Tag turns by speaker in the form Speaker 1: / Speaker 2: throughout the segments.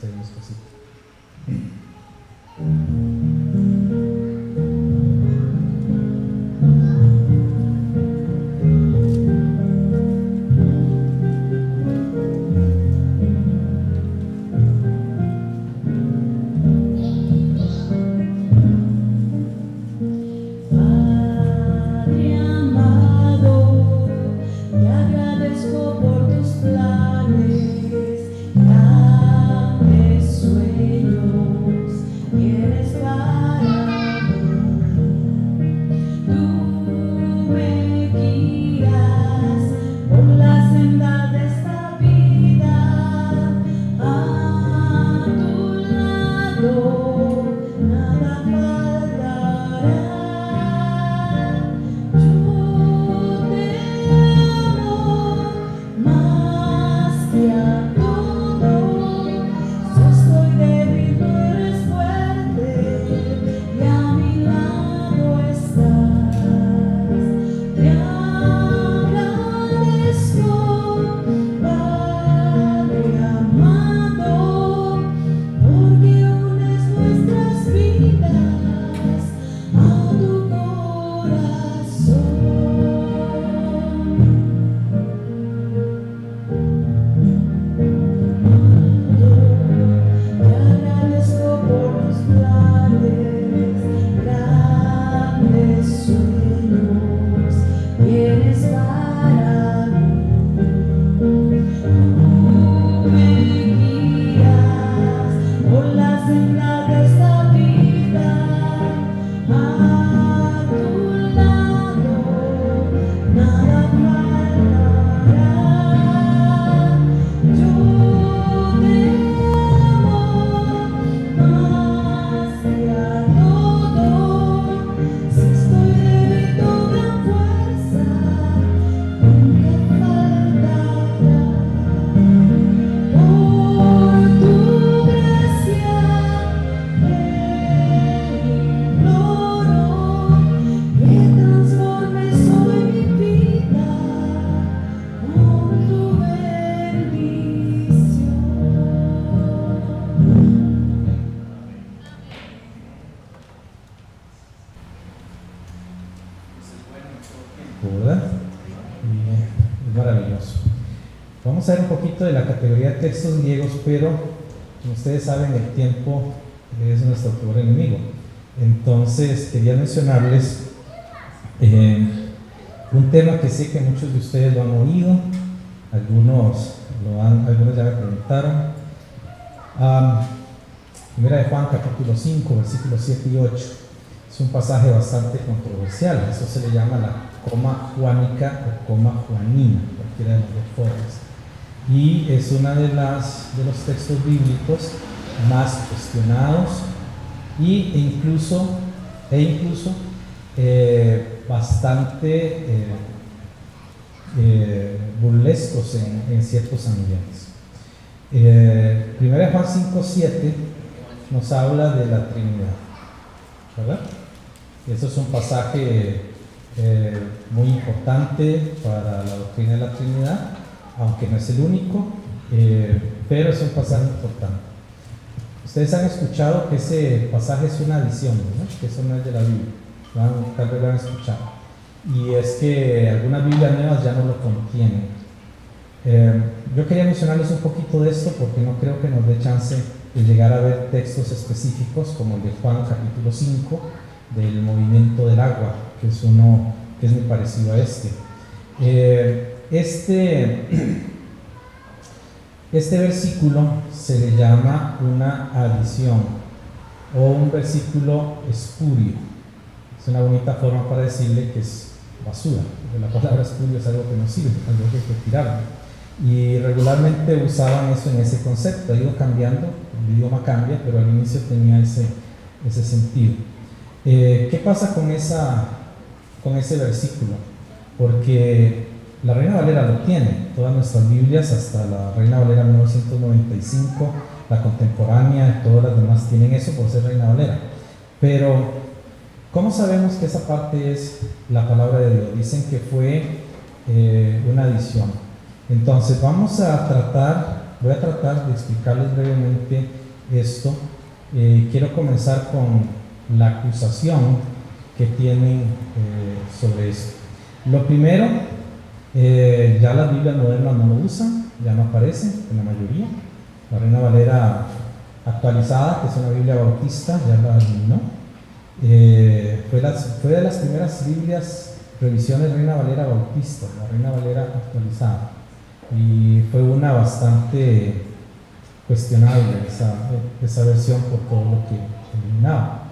Speaker 1: hacer mis cositas. Vamos a ver un poquito de la categoría de textos griegos, pero como ustedes saben, el tiempo es nuestro peor enemigo. Entonces quería mencionarles un tema que sé que muchos de ustedes lo han oído, algunos ya me preguntaron. Primera de Juan capítulo 5 versículos 7 y 8 es un pasaje bastante controversial. Eso se le llama la coma juánica o coma juanina, cualquiera de las dos formas, y es uno de los textos bíblicos más cuestionados e incluso bastante burlescos en ciertos ambientes. Primera de Juan 5:7 nos habla de la Trinidad, ¿verdad? Eso es un pasaje muy importante para la doctrina de la Trinidad, aunque no es el único, pero es un pasaje importante. Ustedes han escuchado que ese pasaje es una adición, ¿no? Que eso no es de la Biblia, tal vez lo han escuchado, y es que algunas Biblias nuevas ya no lo contienen. Yo quería mencionarles un poquito de esto porque no creo que nos dé chance de llegar a ver textos específicos como el de Juan capítulo 5 del movimiento del agua, que es uno que es muy parecido a este. Este versículo se le llama una adición o un versículo espurio. Es una bonita forma para decirle que es basura, porque la palabra espurio es algo que no sirve, algo que hay que tirar. Y regularmente usaban eso en ese concepto. Ha ido cambiando, el idioma cambia, pero al inicio tenía ese sentido. ¿Qué pasa con ese versículo? Porque la Reina Valera lo tiene, todas nuestras Biblias, hasta la Reina Valera 1995, la contemporánea, todas las demás tienen eso por ser Reina Valera. Pero, ¿cómo sabemos que esa parte es la palabra de Dios? Dicen que fue una adición. Entonces, vamos a tratar Voy a tratar de explicarles brevemente esto. Quiero comenzar con la acusación que tienen sobre esto. Lo primero, ya las Biblias modernas no lo usan, ya no aparece en la mayoría. La Reina Valera actualizada, que es una Biblia bautista, ya la eliminó. Fue de las primeras Biblias, revisiones Reina Valera bautista, la Reina Valera actualizada. Y fue una bastante cuestionable esa versión por todo lo que eliminaba.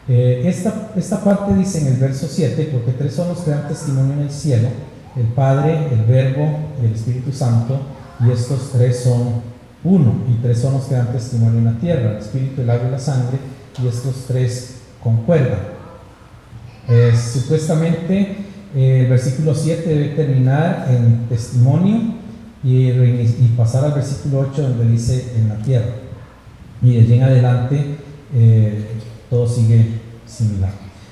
Speaker 1: Esta parte dice en el verso 7, porque tres son los que dan testimonio en el cielo, el Padre, el Verbo y el Espíritu Santo, y estos tres son uno, y tres son los que dan testimonio en la tierra, el Espíritu, el agua y la sangre, y estos tres concuerdan. Supuestamente el versículo 7 debe terminar en testimonio y pasar al versículo 8 donde dice en la tierra, y de allí en adelante todo sigue similar.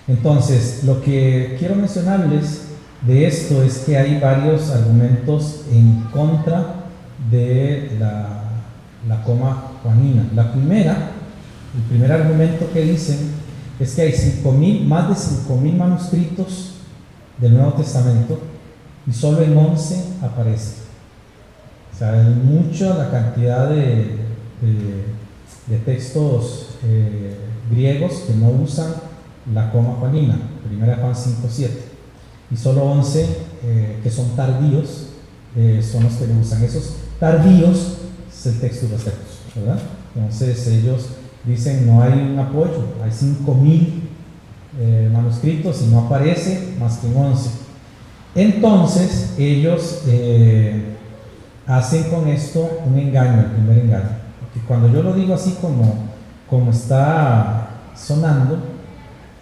Speaker 1: Entonces, lo que quiero mencionarles de esto es que hay varios argumentos en contra de la coma juanina. El primer argumento que dicen es que hay más de 5,000 manuscritos del Nuevo Testamento y solo en 11 aparece. O sea, es mucha la cantidad de textos griegos que no usan la coma juanina, 1 Juan 5:7, y solo 11 que son tardíos son los que lo usan. Esos tardíos es el textus receptus, ¿verdad? Entonces ellos dicen no hay un apoyo, hay 5,000 manuscritos y no aparece más que en 11. Entonces ellos hacen con esto un engaño, el primer engaño, porque cuando yo lo digo así como está sonando,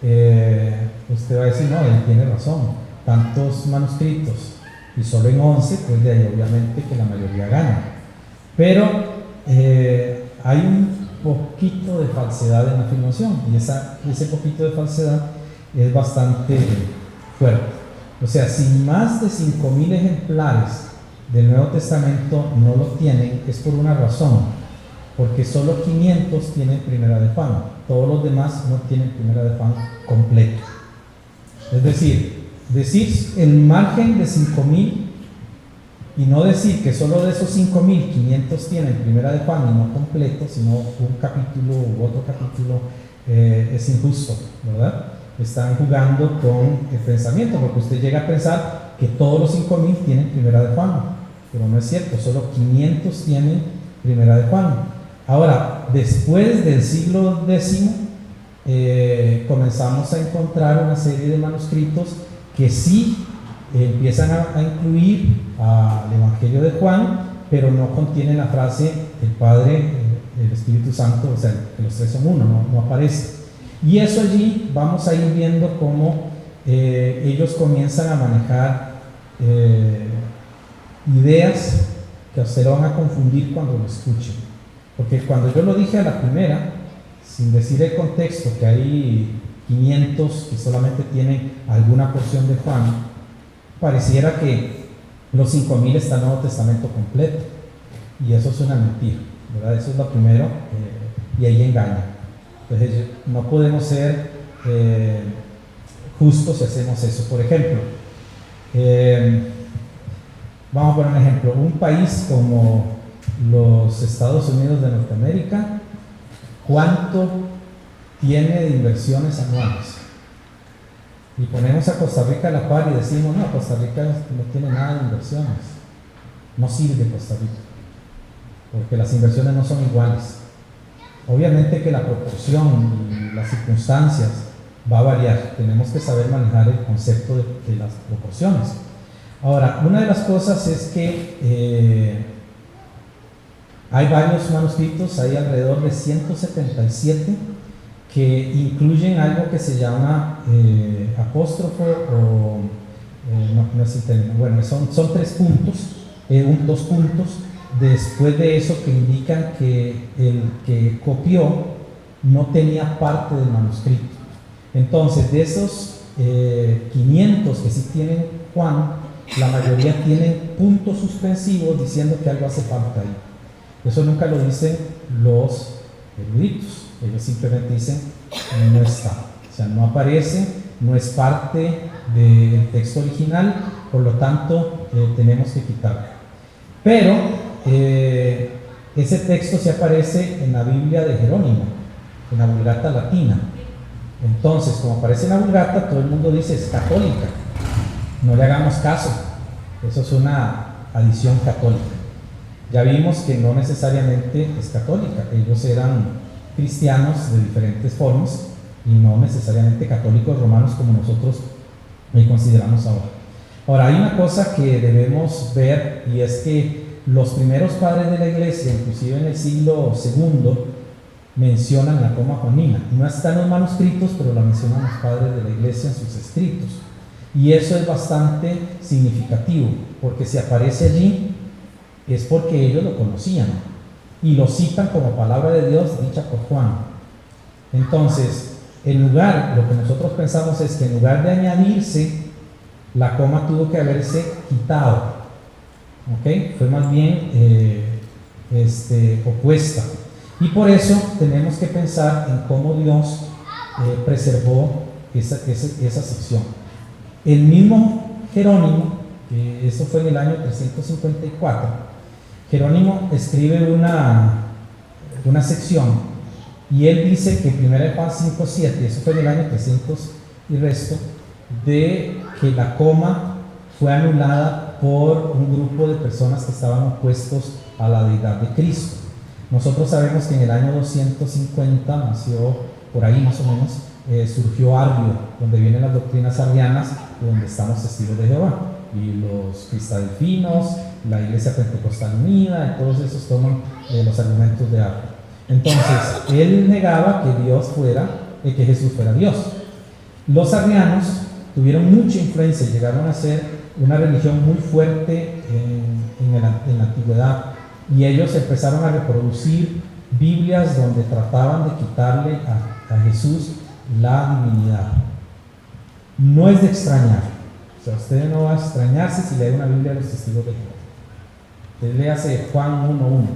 Speaker 1: usted va a decir, no, él tiene razón, tantos manuscritos y solo en 11, pues de ahí obviamente que la mayoría gana. Pero hay un poquito de falsedad en la afirmación, y ese poquito de falsedad es bastante fuerte. O sea, si más de 5,000 ejemplares del Nuevo Testamento no lo tienen, es por una razón, porque solo 500 tienen Primera de Juan, todos los demás no tienen Primera de Juan completo. Es decir el margen de 5,000 y no decir que solo de esos 5,000, 500 tienen Primera de Juan y no completo, sino un capítulo u otro capítulo, es injusto, ¿verdad? Están jugando con el pensamiento, porque usted llega a pensar que todos los 5,000 tienen Primera de Juan, pero no es cierto, solo 500 tienen Primera de Juan. Ahora, después del siglo X, comenzamos a encontrar una serie de manuscritos que sí empiezan a incluir al Evangelio de Juan, pero no contienen la frase el Padre, el Espíritu Santo, o sea, que los tres son uno, no aparece. Y eso allí vamos a ir viendo cómo ellos comienzan a manejar ideas que a usted lo van a confundir cuando lo escuchen. Porque cuando yo lo dije a la primera, sin decir el contexto, que hay 500 que solamente tienen alguna porción de Juan, pareciera que los 5,000 está en el Nuevo Testamento completo, y eso es una mentira, ¿verdad? Eso es lo primero, y ahí engaña. Entonces no podemos ser justos si hacemos eso. Por ejemplo, vamos a poner un ejemplo, un país como los Estados Unidos de Norteamérica, ¿cuánto tiene de inversiones anuales? Y ponemos a Costa Rica a la par y decimos, no, Costa Rica no tiene nada de inversiones, no sirve Costa Rica, porque las inversiones no son iguales. Obviamente que la proporción y las circunstancias va a variar, tenemos que saber manejar el concepto de las proporciones. Ahora, una de las cosas es que hay varios manuscritos, hay alrededor de 177 que incluyen algo que se llama apóstrofo o no es el término, bueno, son 3 puntos, 2 puntos después de eso que indican que el que copió no tenía parte del manuscrito. Entonces, de esos 500 que sí tienen Juan, la mayoría tienen puntos suspensivos diciendo que algo hace falta ahí. Eso nunca lo dicen los eruditos. Ellos simplemente dicen no está. O sea, no aparece, no es parte del texto original, por lo tanto tenemos que quitarlo. Pero ese texto sí aparece en la Biblia de Jerónimo, en la Vulgata Latina. Entonces, como aparece en la Vulgata, todo el mundo dice es católica. No le hagamos caso. Eso es una adición católica. Ya vimos que no necesariamente es católica. Ellos eran cristianos de diferentes formas y no necesariamente católicos romanos como nosotros consideramos ahora. Ahora, hay una cosa que debemos ver, y es que los primeros padres de la iglesia, inclusive en el siglo II, mencionan la coma joanina. No está en los manuscritos, pero la mencionan los padres de la iglesia en sus escritos. Y eso es bastante significativo, porque si aparece allí es porque ellos lo conocían y lo citan como palabra de Dios dicha por Juan. Entonces, en lugar, lo que nosotros pensamos es que en lugar de añadirse, la coma tuvo que haberse quitado. ¿Ok? Fue más bien opuesta. Y por eso tenemos que pensar en cómo Dios preservó esa sección. El mismo Jerónimo, eso fue en el año 354, Jerónimo escribe una sección, y él dice que en 1 Juan 5:7, eso fue en el año 300 y resto, de que la coma fue anulada por un grupo de personas que estaban opuestos a la deidad de Cristo. Nosotros sabemos que en el año 250 nació, por ahí más o menos, surgió Arrio, donde vienen las doctrinas arrianas, donde están los testigos de Jehová, y los cristadelfinos, la Iglesia Pentecostal Unida, y todos esos toman los argumentos de Arrio. Entonces, él negaba que Dios que Jesús fuera Dios. Los arrianos tuvieron mucha influencia y llegaron a ser una religión muy fuerte en la antigüedad, y ellos empezaron a reproducir Biblias donde trataban de quitarle a Jesús la divinidad. No es de extrañar, o sea, usted no va a extrañarse si lee una Biblia de los testigos de Jehová. Usted léase Juan 1:1.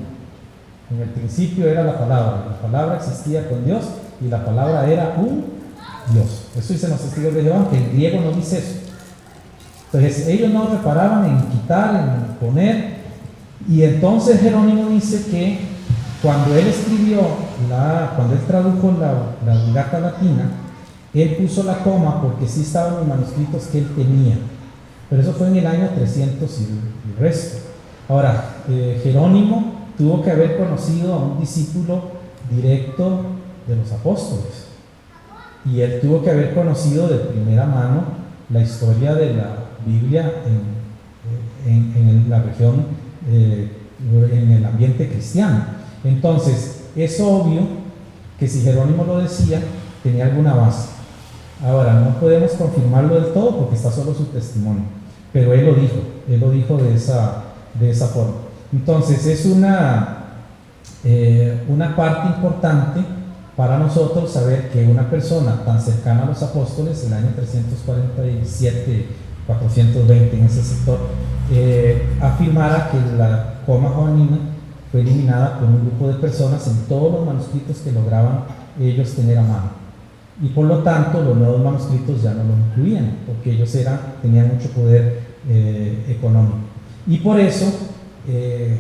Speaker 1: En el principio era la palabra existía con Dios y la palabra era un Dios. Eso dicen los testigos de Jehová, aunque el griego no dice eso. Entonces ellos no reparaban en quitar, en poner, y entonces Jerónimo dice que cuando él cuando él tradujo la Vulgata Latina, él puso la coma porque sí estaban los manuscritos que él tenía, pero eso fue en el año 300 y resto. Ahora, Jerónimo tuvo que haber conocido a un discípulo directo de los apóstoles, y él tuvo que haber conocido de primera mano la historia de la Biblia en la región, en el ambiente cristiano. Entonces, es obvio que si Jerónimo lo decía, tenía alguna base. Ahora, no podemos confirmarlo del todo porque está solo su testimonio, pero él lo dijo de esa forma. Entonces, es una parte importante para nosotros saber que una persona tan cercana a los apóstoles, el año 347, 420 en ese sector, afirmara que la coma joanina fue eliminada por un grupo de personas en todos los manuscritos que lograban ellos tener a mano, y por lo tanto los nuevos manuscritos ya no lo incluían porque ellos tenían mucho poder económico, y por eso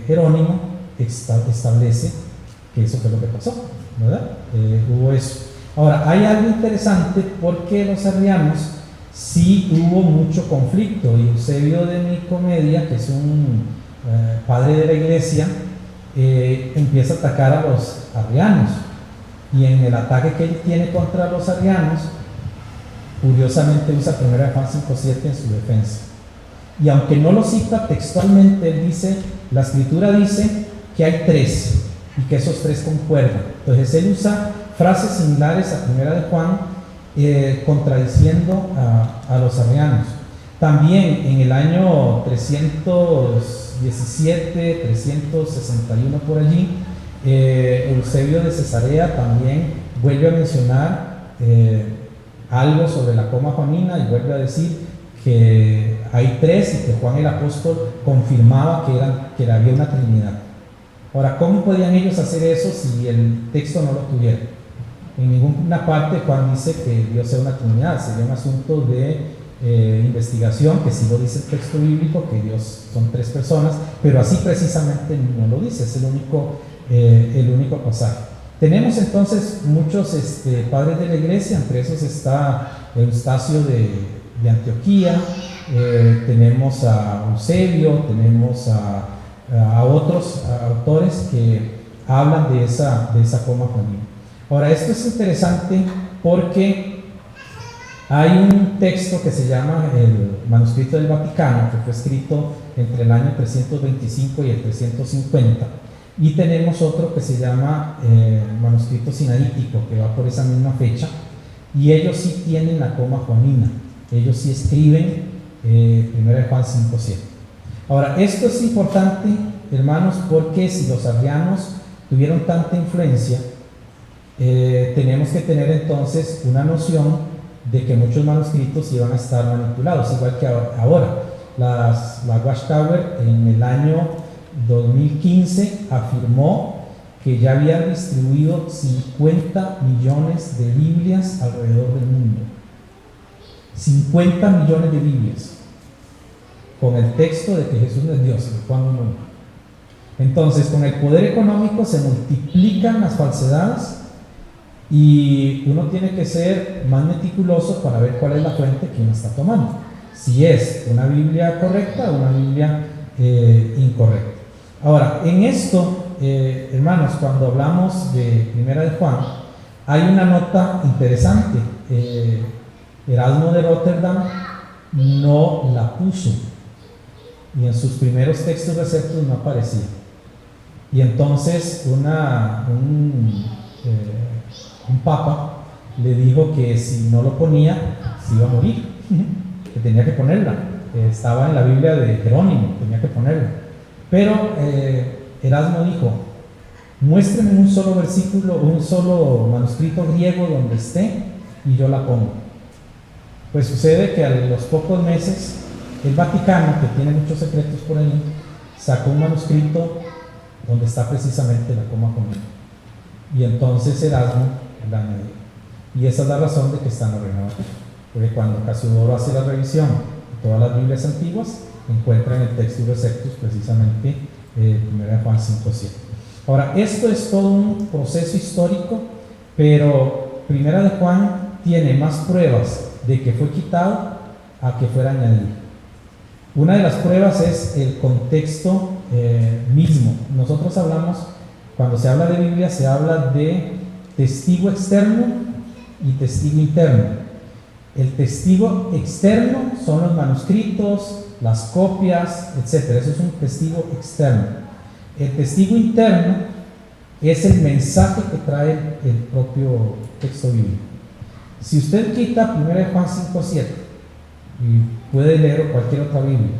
Speaker 1: Jerónimo establece que eso fue lo que pasó, ¿verdad? Hubo eso. Ahora, hay algo interesante porque los arrianos sí hubo mucho conflicto, y Eusebio de Nicomedia, que es un padre de la iglesia, empieza a atacar a los arrianos, y en el ataque que él tiene contra los arrianos, curiosamente usa 1 Juan 5:7 en su defensa, y aunque no lo cita textualmente, él dice, la escritura dice que hay tres y que esos tres concuerdan. Entonces él usa frases similares a 1 de Juan, contradiciendo a los arrianos. También en el año 317, 361 por allí, Eusebio de Cesarea también vuelve a mencionar algo sobre la coma joanina, y vuelve a decir que hay tres y que Juan el apóstol confirmaba que había una trinidad. Ahora, ¿cómo podían ellos hacer eso si el texto no lo tuviera? En ninguna parte Juan dice que Dios sea una Trinidad, sería un asunto de investigación, que sí lo dice el texto bíblico, que Dios son tres personas, pero así precisamente no lo dice, es el único pasaje. Tenemos entonces muchos padres de la iglesia, entre esos está Eustacio de Antioquía, tenemos a Eusebio, tenemos a otros autores que hablan de esa coma juanina. Ahora, esto es interesante porque hay un texto que se llama el Manuscrito del Vaticano, que fue escrito entre el año 325 y el 350, y tenemos otro que se llama Manuscrito Sinaítico, que va por esa misma fecha, y ellos sí tienen la coma juanina, ellos sí escriben 1 Juan 5:7. Ahora, esto es importante, hermanos, porque si los arrianos tuvieron tanta influencia, tenemos que tener entonces una noción de que muchos manuscritos iban a estar manipulados, igual que ahora. La Watchtower en el año 2015 afirmó que ya había distribuido 50 millones de Biblias alrededor del mundo. 50 millones de Biblias, con el texto de que Jesús no es Dios, en Juan 1. Entonces, con el poder económico se multiplican las falsedades, y uno tiene que ser más meticuloso para ver cuál es la fuente que uno está tomando, si es una Biblia correcta o una Biblia incorrecta. Ahora, en esto, hermanos, cuando hablamos de Primera de Juan, hay una nota interesante. Erasmo de Rotterdam no la puso, y en sus primeros textos receptos no aparecía, y entonces un papa le dijo que si no lo ponía se iba a morir, que tenía que ponerla, estaba en la Biblia de Jerónimo, tenía que ponerla, pero Erasmo dijo: muéstreme un solo versículo, un solo manuscrito griego donde esté y yo la pongo. Pues sucede que a los pocos meses el Vaticano, que tiene muchos secretos por ahí, sacó un manuscrito donde está precisamente la coma juanina, y entonces Erasmo la añadió, y esa es la razón de que está en la Reina Valera, porque cuando Casiodoro hace la revisión de todas las Biblias antiguas, encuentra en el texto Receptus precisamente 1 Juan 5:7. Ahora, esto es todo un proceso histórico, pero 1 Juan tiene más pruebas de que fue quitado a que fuera añadido. Una de las pruebas es el contexto mismo. Nosotros hablamos, cuando se habla de Biblia, se habla de testigo externo y testigo interno. El testigo externo son los manuscritos, las copias, etc. Eso es un testigo externo. El testigo interno es el mensaje que trae el propio texto bíblico. Si usted quita 1 Juan 5:7 y puede leer cualquier otra Biblia,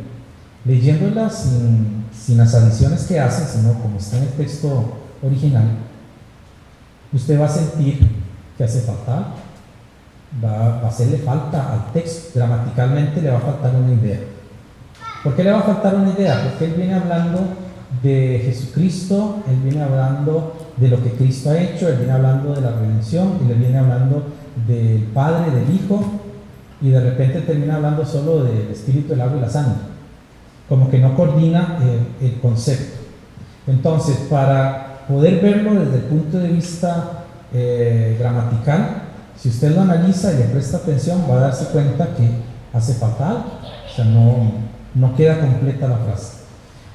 Speaker 1: leyéndola sin las adiciones que hacen, sino como está en el texto original, usted va a sentir que hace falta, va a hacerle falta al texto, gramaticalmente le va a faltar una idea. ¿Por qué le va a faltar una idea? Porque él viene hablando de Jesucristo, él viene hablando de lo que Cristo ha hecho, él viene hablando de la redención, y le viene hablando del Padre, del Hijo, y de repente termina hablando solo del Espíritu, el agua y la sangre, como que no coordina el concepto. Entonces, para poder verlo desde el punto de vista gramatical, si usted lo analiza y le presta atención, va a darse cuenta que hace falta algo, o sea, no queda completa la frase.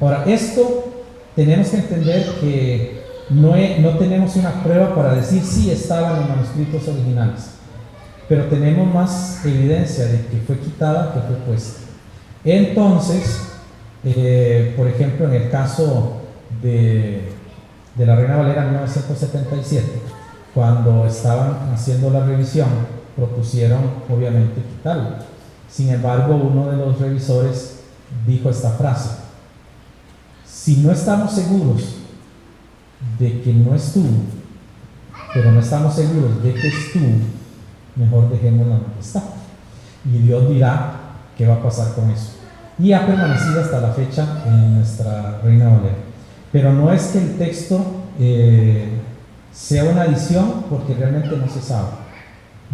Speaker 1: Ahora, esto tenemos que entender que no tenemos una prueba para decir si estaban en los manuscritos originales, pero tenemos más evidencia de que fue quitada que fue puesta. Entonces, por ejemplo, en el caso de la Reina Valera 1977, cuando estaban haciendo la revisión, propusieron obviamente quitarlo. Sin embargo, uno de los revisores dijo esta frase: si no estamos seguros de que no estuvo, pero no estamos seguros de que estuvo, mejor dejémosla donde está, y Dios dirá qué va a pasar con eso. Y ha permanecido hasta la fecha en nuestra Reina Valera. Pero no es que el texto sea una adición, porque realmente no se sabe.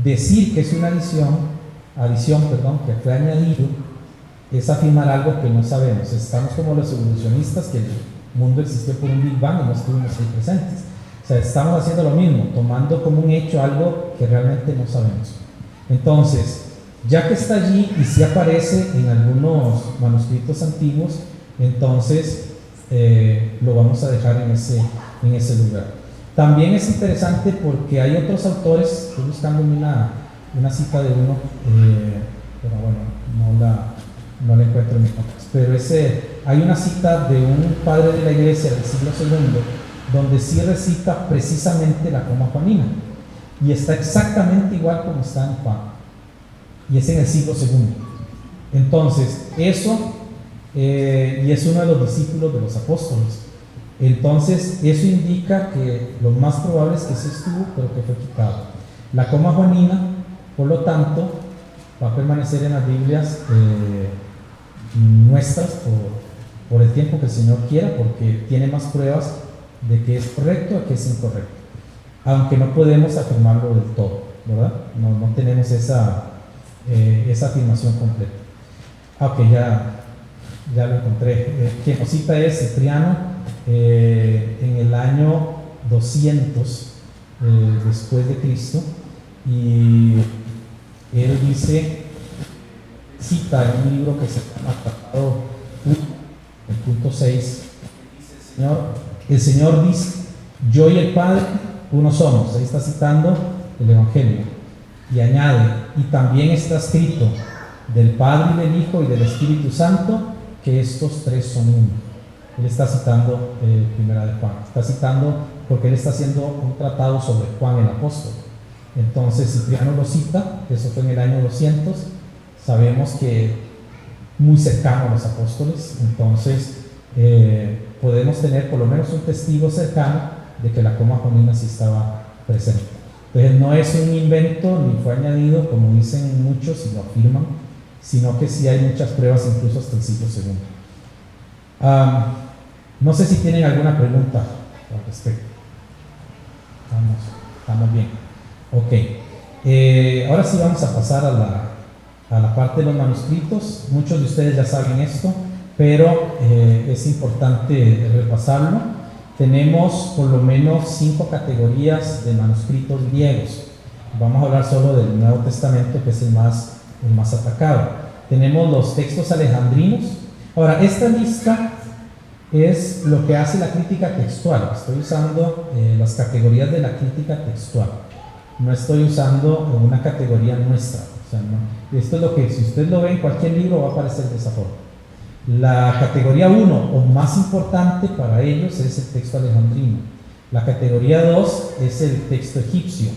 Speaker 1: Decir que es una adición, que fue añadido, es afirmar algo que no sabemos. Estamos como los evolucionistas, que el mundo existió por un Big Bang y no estuvimos ahí presentes. O sea, estamos haciendo lo mismo, tomando como un hecho algo que realmente no sabemos. Entonces, ya que está allí y sí aparece en algunos manuscritos antiguos, entonces lo vamos a dejar en ese lugar. También es interesante porque hay otros autores, estoy buscando una cita de uno, pero bueno, no la encuentro en mis notas, pero hay una cita de un padre de la iglesia del siglo II, donde sí recita precisamente la coma juanina, y está exactamente igual como está en Juan, y es en el siglo II. Entonces, eso, y es uno de los discípulos de los apóstoles. Entonces, eso indica que lo más probable es que sí estuvo, pero que fue quitado. La coma juanina, por lo tanto, va a permanecer en las Biblias nuestras por el tiempo que el Señor quiera, porque tiene más pruebas de que es correcto a que es incorrecto, aunque no podemos afirmarlo del todo, ¿verdad? No tenemos esa afirmación completa. Ok, ya lo encontré. Quien nos cita es Cipriano en el año 200 después de Cristo, y él cita en un libro que se llama Tratado, el punto 6, el Señor dice: yo y el Padre uno somos. Ahí está citando el Evangelio, y añade: y también está escrito del Padre y del Hijo y del Espíritu Santo, que estos tres son uno. Él está citando Primera de Juan, está citando porque él está haciendo un tratado sobre Juan el apóstol. Entonces Cipriano lo cita, eso fue en el año 200, sabemos que muy cercano a los apóstoles, entonces podemos tener por lo menos un testigo cercano de que la coma juanina sí estaba presente. Entonces no es un invento ni fue añadido, como dicen muchos y lo afirman, sino que sí hay muchas pruebas, incluso hasta el siglo II. No sé si tienen alguna pregunta al respecto. Estamos bien. Ok. Ahora sí vamos a pasar a la parte de los manuscritos. Muchos de ustedes ya saben esto, pero es importante repasarlo. Tenemos por lo menos 5 categorías de manuscritos griegos. Vamos a hablar solo del Nuevo Testamento, que es el más atacado. Tenemos los textos alejandrinos. Ahora, esta lista es lo que hace la crítica textual. Estoy usando las categorías de la crítica textual. No estoy usando una categoría nuestra. O sea, no. Esto es lo que, si usted lo ve en cualquier libro, va a aparecer de esa forma. La categoría 1, o más importante para ellos, es el texto alejandrino. La categoría 2 es el texto egipcio.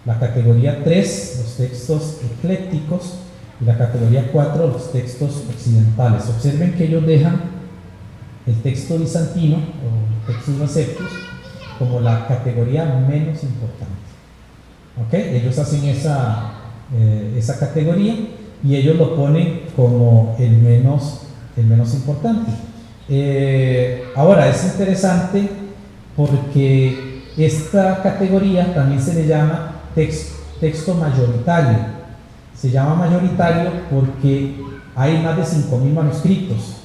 Speaker 1: La categoría 3, los textos eclécticos. Y la categoría 4, los textos occidentales. Observen que ellos dejan el texto bizantino o textos receptus como la categoría menos importante. ¿Okay? Ellos hacen esa categoría y ellos lo ponen como el menos importante. Ahora es interesante porque esta categoría también se le llama texto mayoritario. Se llama mayoritario porque hay más de 5.000 manuscritos.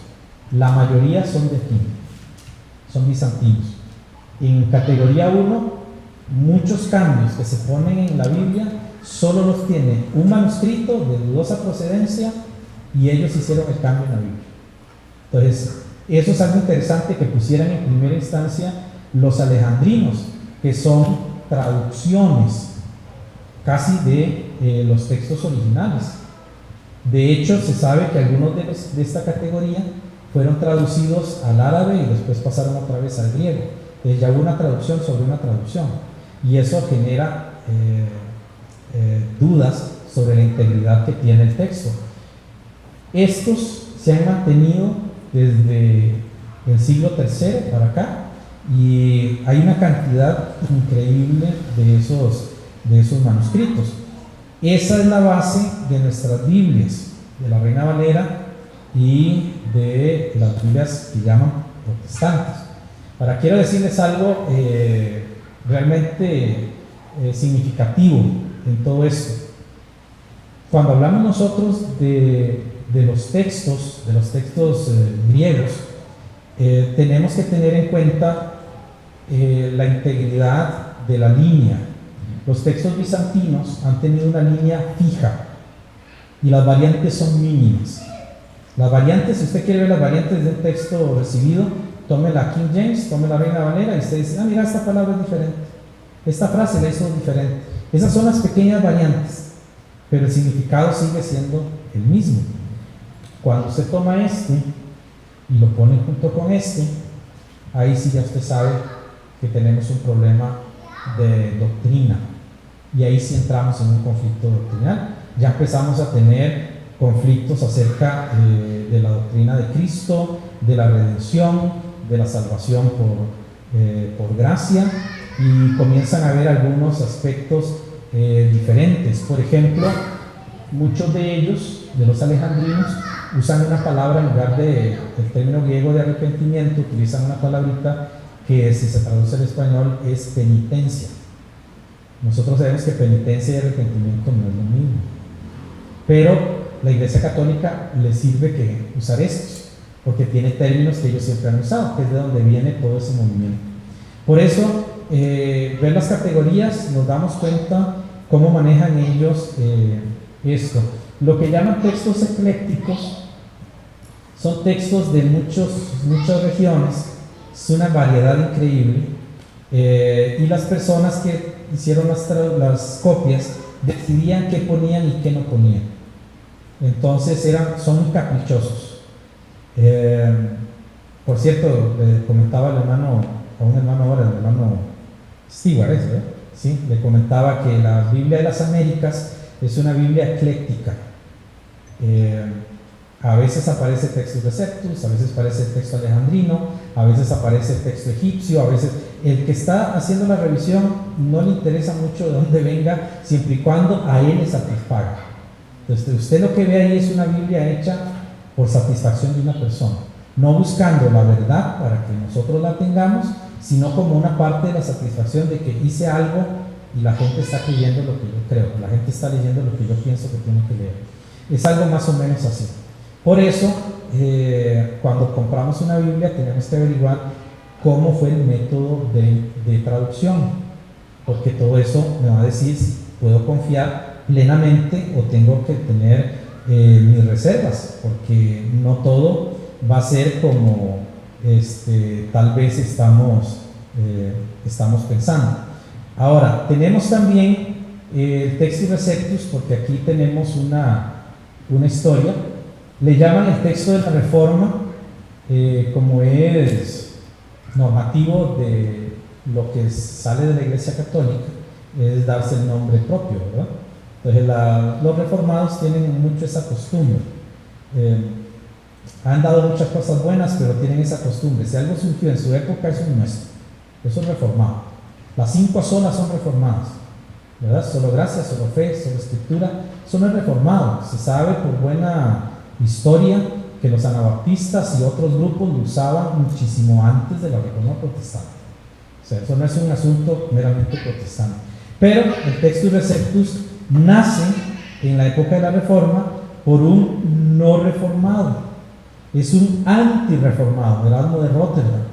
Speaker 1: La mayoría son de aquí, son bizantinos. En categoría 1, muchos cambios que se ponen en la Biblia solo los tiene un manuscrito de dudosa procedencia y ellos hicieron el cambio en la Biblia. Entonces, eso es algo interesante que pusieran en primera instancia los alejandrinos, que son traducciones casi de los textos originales. De hecho, se sabe que algunos de esta categoría fueron traducidos al árabe y después pasaron otra vez al griego. Entonces ya hubo una traducción sobre una traducción, y eso genera dudas sobre la integridad que tiene el texto. Estos se han mantenido desde el siglo III para acá, y hay una cantidad increíble de esos manuscritos. Esa es la base de nuestras Biblias, de la Reina Valera y de las Biblias que llaman protestantes. Ahora, quiero decirles algo realmente significativo en todo esto. Cuando hablamos nosotros de los textos griegos, tenemos que tener en cuenta la integridad de la línea. Los textos bizantinos han tenido una línea fija y las variantes son mínimas. Las variantes, si usted quiere ver las variantes de un texto recibido, tome la King James, tome la Reina Valera y usted dice, mira, esta palabra es diferente, esta frase la hizo diferente. Esas son las pequeñas variantes, pero el significado sigue siendo el mismo. Cuando usted toma este y lo pone junto con este, ahí sí ya usted sabe que tenemos un problema de doctrina, y ahí sí entramos en un conflicto doctrinal. Ya empezamos a tener conflictos acerca de la doctrina de Cristo, de la redención, de la salvación por gracia, y comienzan a haber algunos aspectos diferentes. Por ejemplo, muchos de ellos, de los alejandrinos, usan una palabra en lugar del término griego de arrepentimiento, utilizan una palabrita que, si se traduce al español, es penitencia. Nosotros sabemos que penitencia y arrepentimiento no es lo mismo, pero la Iglesia Católica le sirve que usar estos, porque tiene términos que ellos siempre han usado, que es de donde viene todo ese movimiento. Por eso, ver las categorías, nos damos cuenta cómo manejan ellos esto. Lo que llaman textos eclécticos son textos de muchas regiones, es una variedad increíble, y las personas que hicieron las copias decidían qué ponían y qué no ponían. Entonces son muy caprichosos. Por cierto, le comentaba a un hermano ahora, el hermano Stewart, ¿sí? Le comentaba que la Biblia de las Américas es una Biblia ecléctica. A veces aparece texto de Septus, a veces aparece el texto alejandrino, a veces aparece el texto egipcio, a veces el que está haciendo la revisión no le interesa mucho de dónde venga, siempre y cuando a él le satisfaga. Entonces, usted lo que ve ahí es una Biblia hecha por satisfacción de una persona, no buscando la verdad para que nosotros la tengamos, sino como una parte de la satisfacción de que hice algo y la gente está creyendo lo que yo creo, la gente está leyendo lo que yo pienso que tiene que leer. Es algo más o menos así. Por eso, cuando compramos una Biblia tenemos que averiguar cómo fue el método de traducción, porque todo eso me va a decir si puedo confiar plenamente o tengo que tener mis reservas, porque no todo va a ser como tal vez estamos pensando. Ahora, tenemos también el Textus Receptus, porque aquí tenemos una historia. Le llaman el texto de la Reforma, como es normativo de lo que sale de la Iglesia Católica, es darse el nombre propio, ¿verdad? Entonces los reformados tienen mucho esa costumbre. Han dado muchas cosas buenas, pero tienen esa costumbre. Si algo surgió en su época, eso es nuestro, eso es reformado. Las 5 solas son reformadas, ¿verdad? Solo gracia, solo fe, solo escritura, eso no es reformado. Se sabe por buena historia que los anabaptistas y otros grupos lo usaban muchísimo antes de la Reforma Protestante. O sea, eso no es un asunto meramente protestante. Pero el Textus Receptus nace en la época de la Reforma por un no reformado. Es un anti-reformado, Erasmo de Rotterdam,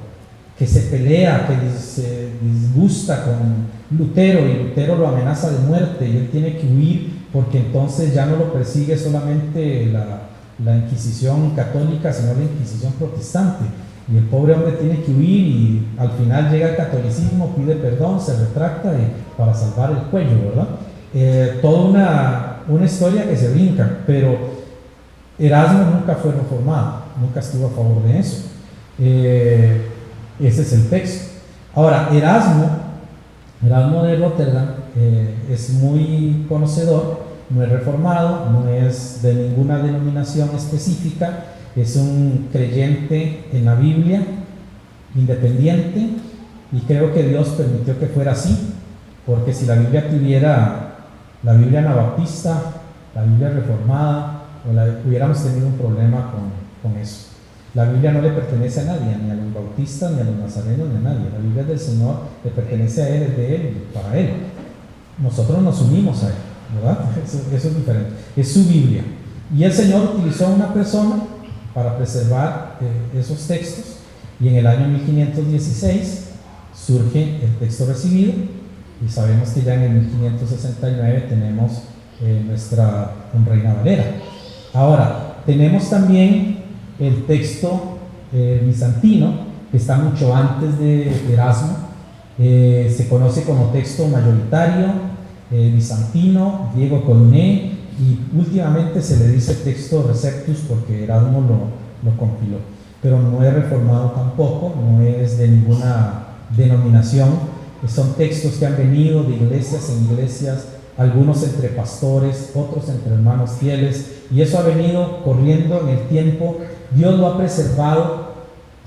Speaker 1: que se pelea, que se disgusta con Lutero, y Lutero lo amenaza de muerte y él tiene que huir, porque entonces ya no lo persigue solamente la Inquisición católica, sino la Inquisición protestante, y el pobre hombre tiene que huir y al final llega al catolicismo, pide perdón, se retracta para salvar el cuello, ¿verdad? Toda una historia que se brinca, pero Erasmo nunca fue reformado, nunca estuvo a favor de eso. Ese es el texto. Ahora, Erasmo de Rotterdam es muy conocedor, no es reformado, no es de ninguna denominación específica, es un creyente en la Biblia, independiente, y creo que Dios permitió que fuera así, porque si la Biblia tuviera la Biblia anabaptista, la Biblia reformada, hubiéramos tenido un problema con eso. La Biblia no le pertenece a nadie, ni a los bautistas, ni a los nazarenos, ni a nadie. La Biblia es del Señor, le pertenece a Él, es de Él, para Él. Nosotros nos unimos a Él, ¿verdad? Eso es diferente. Es su Biblia. Y el Señor utilizó a una persona para preservar esos textos, y en el año 1516 surge el texto recibido, y sabemos que ya en el 1569 tenemos nuestra Reina Valera. Ahora, tenemos también el texto bizantino, que está mucho antes de Erasmo. Se conoce como texto mayoritario bizantino, Diego Colné, y últimamente se le dice texto Receptus porque Erasmo lo compiló, pero no es reformado tampoco, no es de ninguna denominación. Son textos que han venido de iglesias en iglesias, algunos entre pastores, otros entre hermanos fieles, y eso ha venido corriendo en el tiempo. Dios lo ha preservado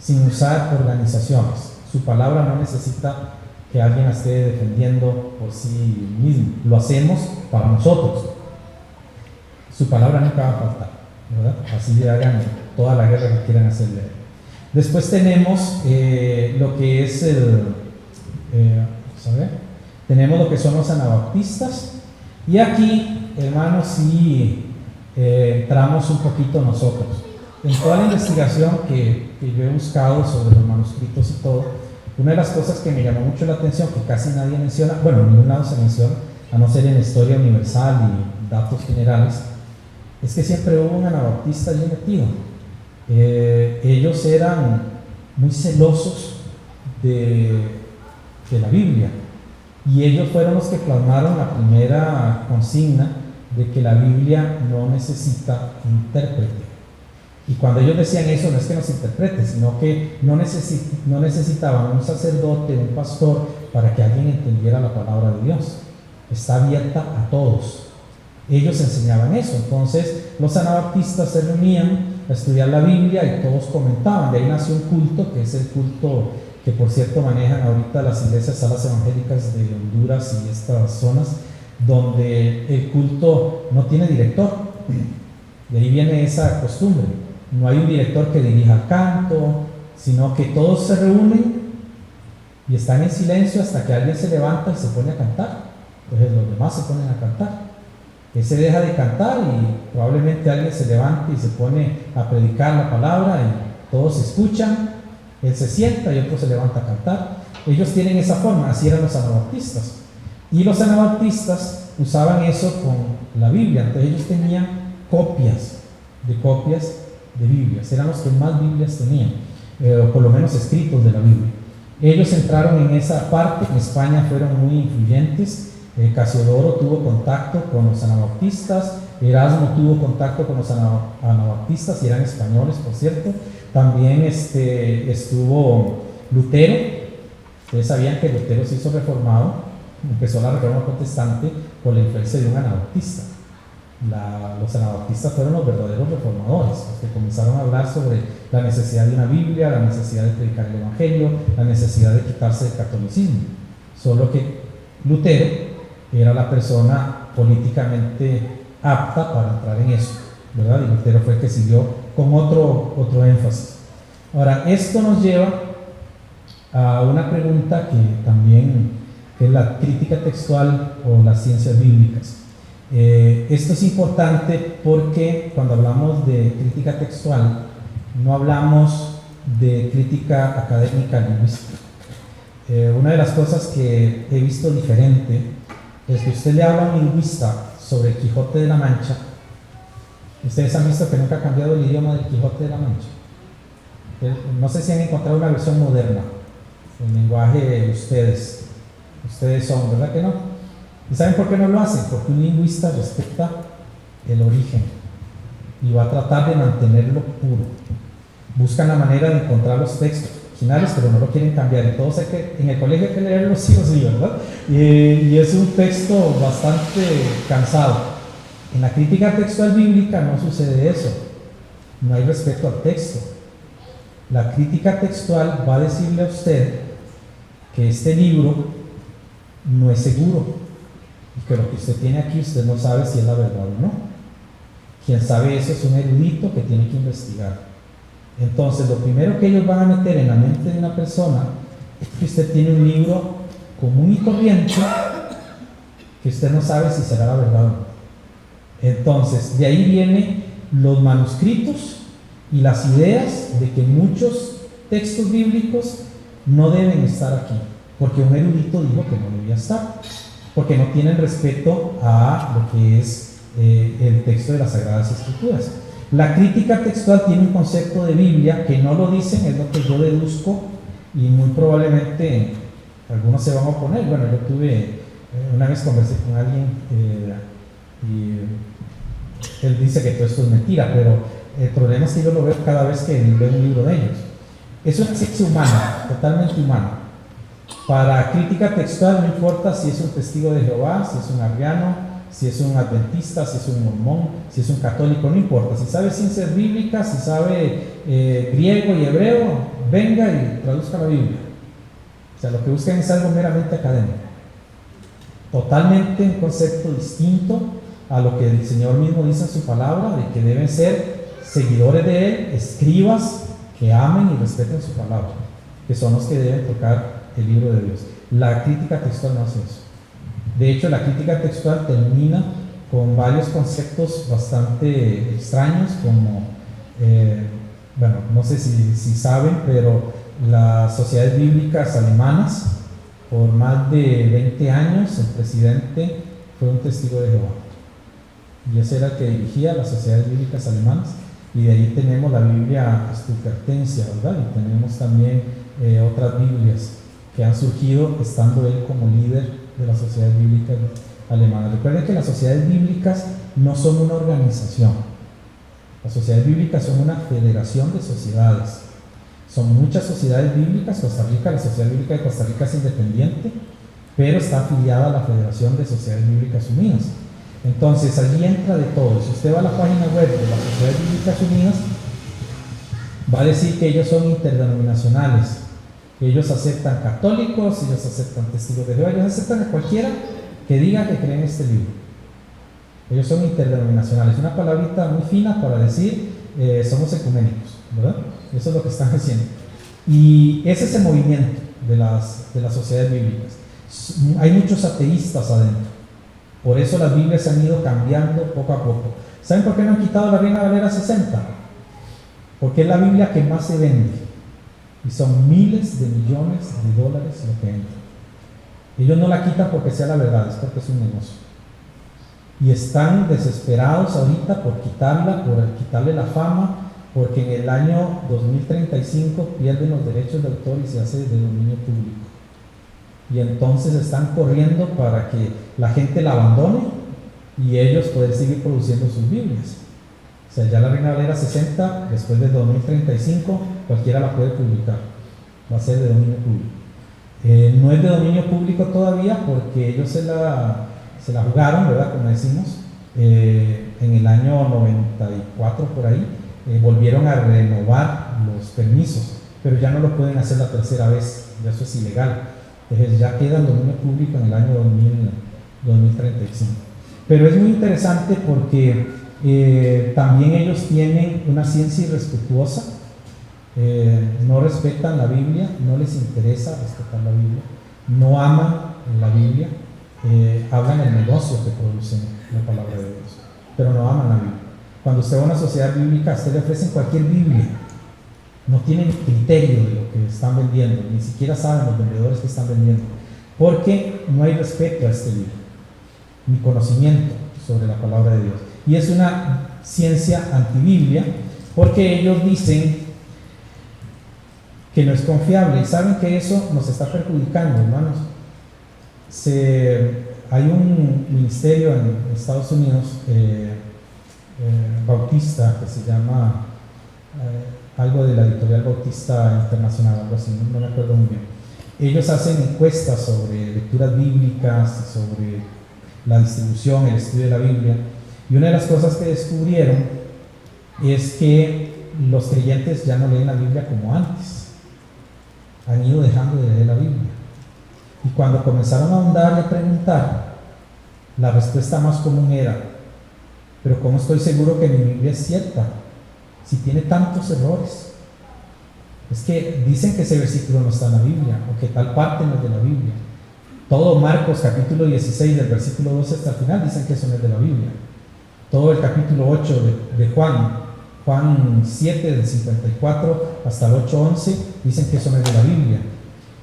Speaker 1: sin usar organizaciones. Su palabra no necesita que alguien la esté defendiendo por sí mismo. Lo hacemos para nosotros. Su palabra nunca va a faltar, ¿verdad? Así hagan toda la guerra que quieran hacerle. Después tenemos lo que es tenemos lo que son los anabaptistas, y aquí, hermanos, sí entramos un poquito nosotros. En toda la investigación que yo he buscado sobre los manuscritos y todo, una de las cosas que me llamó mucho la atención, que casi nadie menciona, bueno, en ningún lado se menciona, a no ser en la historia universal y datos generales, es que siempre hubo un anabaptista allí metido. Ellos eran muy celosos de la Biblia, y ellos fueron los que plasmaron la primera consigna de que la Biblia no necesita intérprete. Y cuando ellos decían eso, no es que nos interprete, sino que no necesitaban un sacerdote, un pastor, para que alguien entendiera la palabra de Dios. Está abierta a todos. Ellos enseñaban eso. Entonces los anabaptistas se reunían a estudiar la Biblia y todos comentaban. De ahí nació un culto, que es el culto que por cierto manejan ahorita las iglesias, salas evangélicas de Honduras y estas zonas, donde el culto no tiene director. De ahí viene esa costumbre. No hay un director que dirija el canto, sino que todos se reúnen y están en silencio hasta que alguien se levanta y se pone a cantar. Entonces los demás se ponen a cantar. Ese deja de cantar y probablemente alguien se levante y se pone a predicar la palabra y todos escuchan, él se sienta y otro se levanta a cantar. Ellos tienen esa forma, así eran los anabaptistas. Y los anabaptistas usaban eso con la Biblia, entonces ellos tenían copias de Biblias, eran los que más Biblias tenían, o por lo menos escritos de la Biblia. Ellos entraron en esa parte, en España fueron muy influyentes. Casiodoro tuvo contacto con los anabaptistas, Erasmo tuvo contacto con los anabaptistas, y eran españoles, por cierto. También estuvo Lutero. Ustedes sabían que Lutero se hizo reformado, empezó la reforma protestante por la influencia de un anabaptista. Los anabaptistas fueron los verdaderos reformadores, los que comenzaron a hablar sobre la necesidad de una Biblia, la necesidad de predicar el Evangelio, la necesidad de quitarse del catolicismo. Solo que Lutero era la persona políticamente apta para entrar en eso, ¿verdad? Y Lutero fue el que siguió con otro énfasis. Ahora, esto nos lleva a una pregunta que también es la crítica textual o las ciencias bíblicas. Esto es importante porque cuando hablamos de crítica textual no hablamos de crítica académica lingüística. Una de las cosas que he visto diferente es que usted le habla a un lingüista sobre el Quijote de la Mancha. Ustedes han visto que nunca ha cambiado el idioma del Quijote de la Mancha. No sé si han encontrado una versión moderna, el lenguaje de ustedes son, ¿verdad que no? ¿Y saben por qué no lo hacen? Porque un lingüista respeta el origen y va a tratar de mantenerlo puro. Buscan la manera de encontrar los textos originales, pero no lo quieren cambiar. Entonces en el colegio hay que leerlo sí o sí, ¿verdad? Y es un texto bastante cansado. En la crítica textual bíblica no sucede eso. No hay respeto al texto. La crítica textual va a decirle a usted que este libro no es seguro y que lo que usted tiene aquí usted no sabe si es la verdad o no. Quien sabe eso es un erudito que tiene que investigar. Entonces, lo primero que ellos van a meter en la mente de una persona es que usted tiene un libro común y corriente que usted no sabe si será la verdad o no. Entonces, de ahí vienen los manuscritos y las ideas de que muchos textos bíblicos no deben estar aquí, porque un erudito dijo que no debía estar, porque no tienen respeto a lo que es el texto de las Sagradas Escrituras. La crítica textual tiene un concepto de Biblia que no lo dicen, es lo que yo deduzco, y muy probablemente algunos se van a oponer. Bueno, yo tuve, una vez conversé con alguien y él dice que todo esto es mentira, pero el problema es que yo lo veo cada vez que leo un libro de ellos. Es una ciencia humana, totalmente humana. Para crítica textual no importa si es un testigo de Jehová, si es un arriano, si es un adventista, si es un mormón, si es un católico, no importa. Si sabe ciencias bíblicas, si sabe griego y hebreo, venga y traduzca la Biblia. O sea, lo que buscan es algo meramente académico. Totalmente un concepto distinto a lo que el Señor mismo dice en su palabra, de que deben ser seguidores de Él, escribas que amen y respeten su palabra, que son los que deben tocar el libro de Dios. La crítica textual no hace eso. De hecho, la crítica textual termina con varios conceptos bastante extraños, como, bueno, no sé si saben, pero las sociedades bíblicas alemanas, por más de 20 años, el presidente fue un testigo de Jehová. Y ese era el que dirigía las sociedades bíblicas alemanas. Y de ahí tenemos la Biblia Stuttgartense, ¿verdad? Y tenemos también otras Biblias que han surgido estando él como líder de las sociedades bíblicas alemanas. Recuerden que las sociedades bíblicas no son una organización. Las sociedades bíblicas son una federación de sociedades. Son muchas sociedades bíblicas. Costa Rica, la Sociedad Bíblica de Costa Rica es independiente, pero está afiliada a la Federación de Sociedades Bíblicas Unidas. Entonces, allí entra de todo. Si usted va a la página web de las Sociedades Bíblicas Unidas, va a decir que ellos son interdenominacionales. Ellos aceptan católicos, ellos aceptan testigos de Jehová, ellos aceptan a cualquiera que diga que cree en este libro. Ellos son interdenominacionales. Una palabrita muy fina para decir somos ecuménicos, ¿verdad? Eso es lo que están haciendo. Y ese es el movimiento de las sociedades bíblicas. Hay muchos ateístas adentro. Por eso las Biblias se han ido cambiando poco a poco. ¿Saben por qué no han quitado la Reina Valera 60? Porque es la Biblia que más se vende. Y son miles de millones de dólares lo que entra. Ellos no la quitan porque sea la verdad, es porque es un negocio. Y están desesperados ahorita por quitarla, por quitarle la fama, porque en el año 2035 pierden los derechos de autor y se hace de dominio público. Y entonces están corriendo para que la gente la abandone y ellos poder seguir produciendo sus Biblias. O sea, ya la Reina Valera 60, después del 2035, cualquiera la puede publicar. Va a ser de dominio público. No es de dominio público todavía porque ellos se la jugaron, ¿verdad? Como decimos, en el año 94 por ahí, volvieron a renovar los permisos, pero ya no lo pueden hacer la tercera vez, ya eso es ilegal. Entonces ya queda en dominio público en el año 2035. Pero es muy interesante porque también ellos tienen una ciencia irrespetuosa, no respetan la Biblia, no les interesa respetar la Biblia, no aman la Biblia, hablan el negocio que producen la palabra de Dios, pero no aman la Biblia. Cuando usted va a una sociedad bíblica, a usted le ofrecen cualquier Biblia, no tienen criterio de lo que están vendiendo, ni siquiera saben los vendedores que están vendiendo, porque no hay respeto a este libro, ni conocimiento sobre la palabra de Dios. Y es una ciencia antibiblia, porque ellos dicen que no es confiable, y saben que eso nos está perjudicando, hermanos. Hay un ministerio en Estados Unidos bautista que se llama algo de la Editorial Bautista Internacional, algo así, no me acuerdo muy bien. Ellos hacen encuestas sobre lecturas bíblicas, sobre la distribución, el estudio de la Biblia, y una de las cosas que descubrieron es que los creyentes ya no leen la Biblia como antes, han ido dejando de leer la Biblia. Y cuando comenzaron a ahondar y a preguntar, la respuesta más común era: pero ¿cómo estoy seguro que mi Biblia es cierta si tiene tantos errores? es que dicen que ese versículo no está en la Biblia, o que tal parte no es de la Biblia. Todo Marcos capítulo 16 del versículo 12 hasta el final dicen que eso no es de la Biblia. Todo el capítulo 8 de Juan 7 del 54 hasta el 8:11 dicen que eso no es de la Biblia.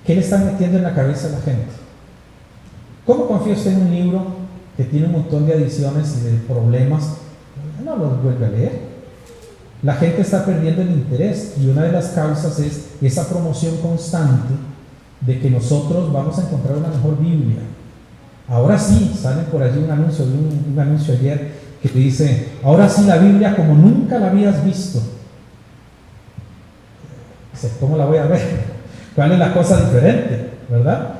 Speaker 1: ¿Qué le están metiendo en la cabeza a la gente? ¿Cómo confía usted en un libro que tiene un montón de adiciones y de problemas? No los vuelve a leer. La gente está perdiendo el interés, y una de las causas es esa promoción constante de que nosotros vamos a encontrar una mejor Biblia. Ahora sí, sale por allí un anuncio, un anuncio ayer que te dice, ahora sí la Biblia como nunca la habías visto. ¿Cómo la voy a ver? ¿Cuál es la cosa diferente? ¿Verdad?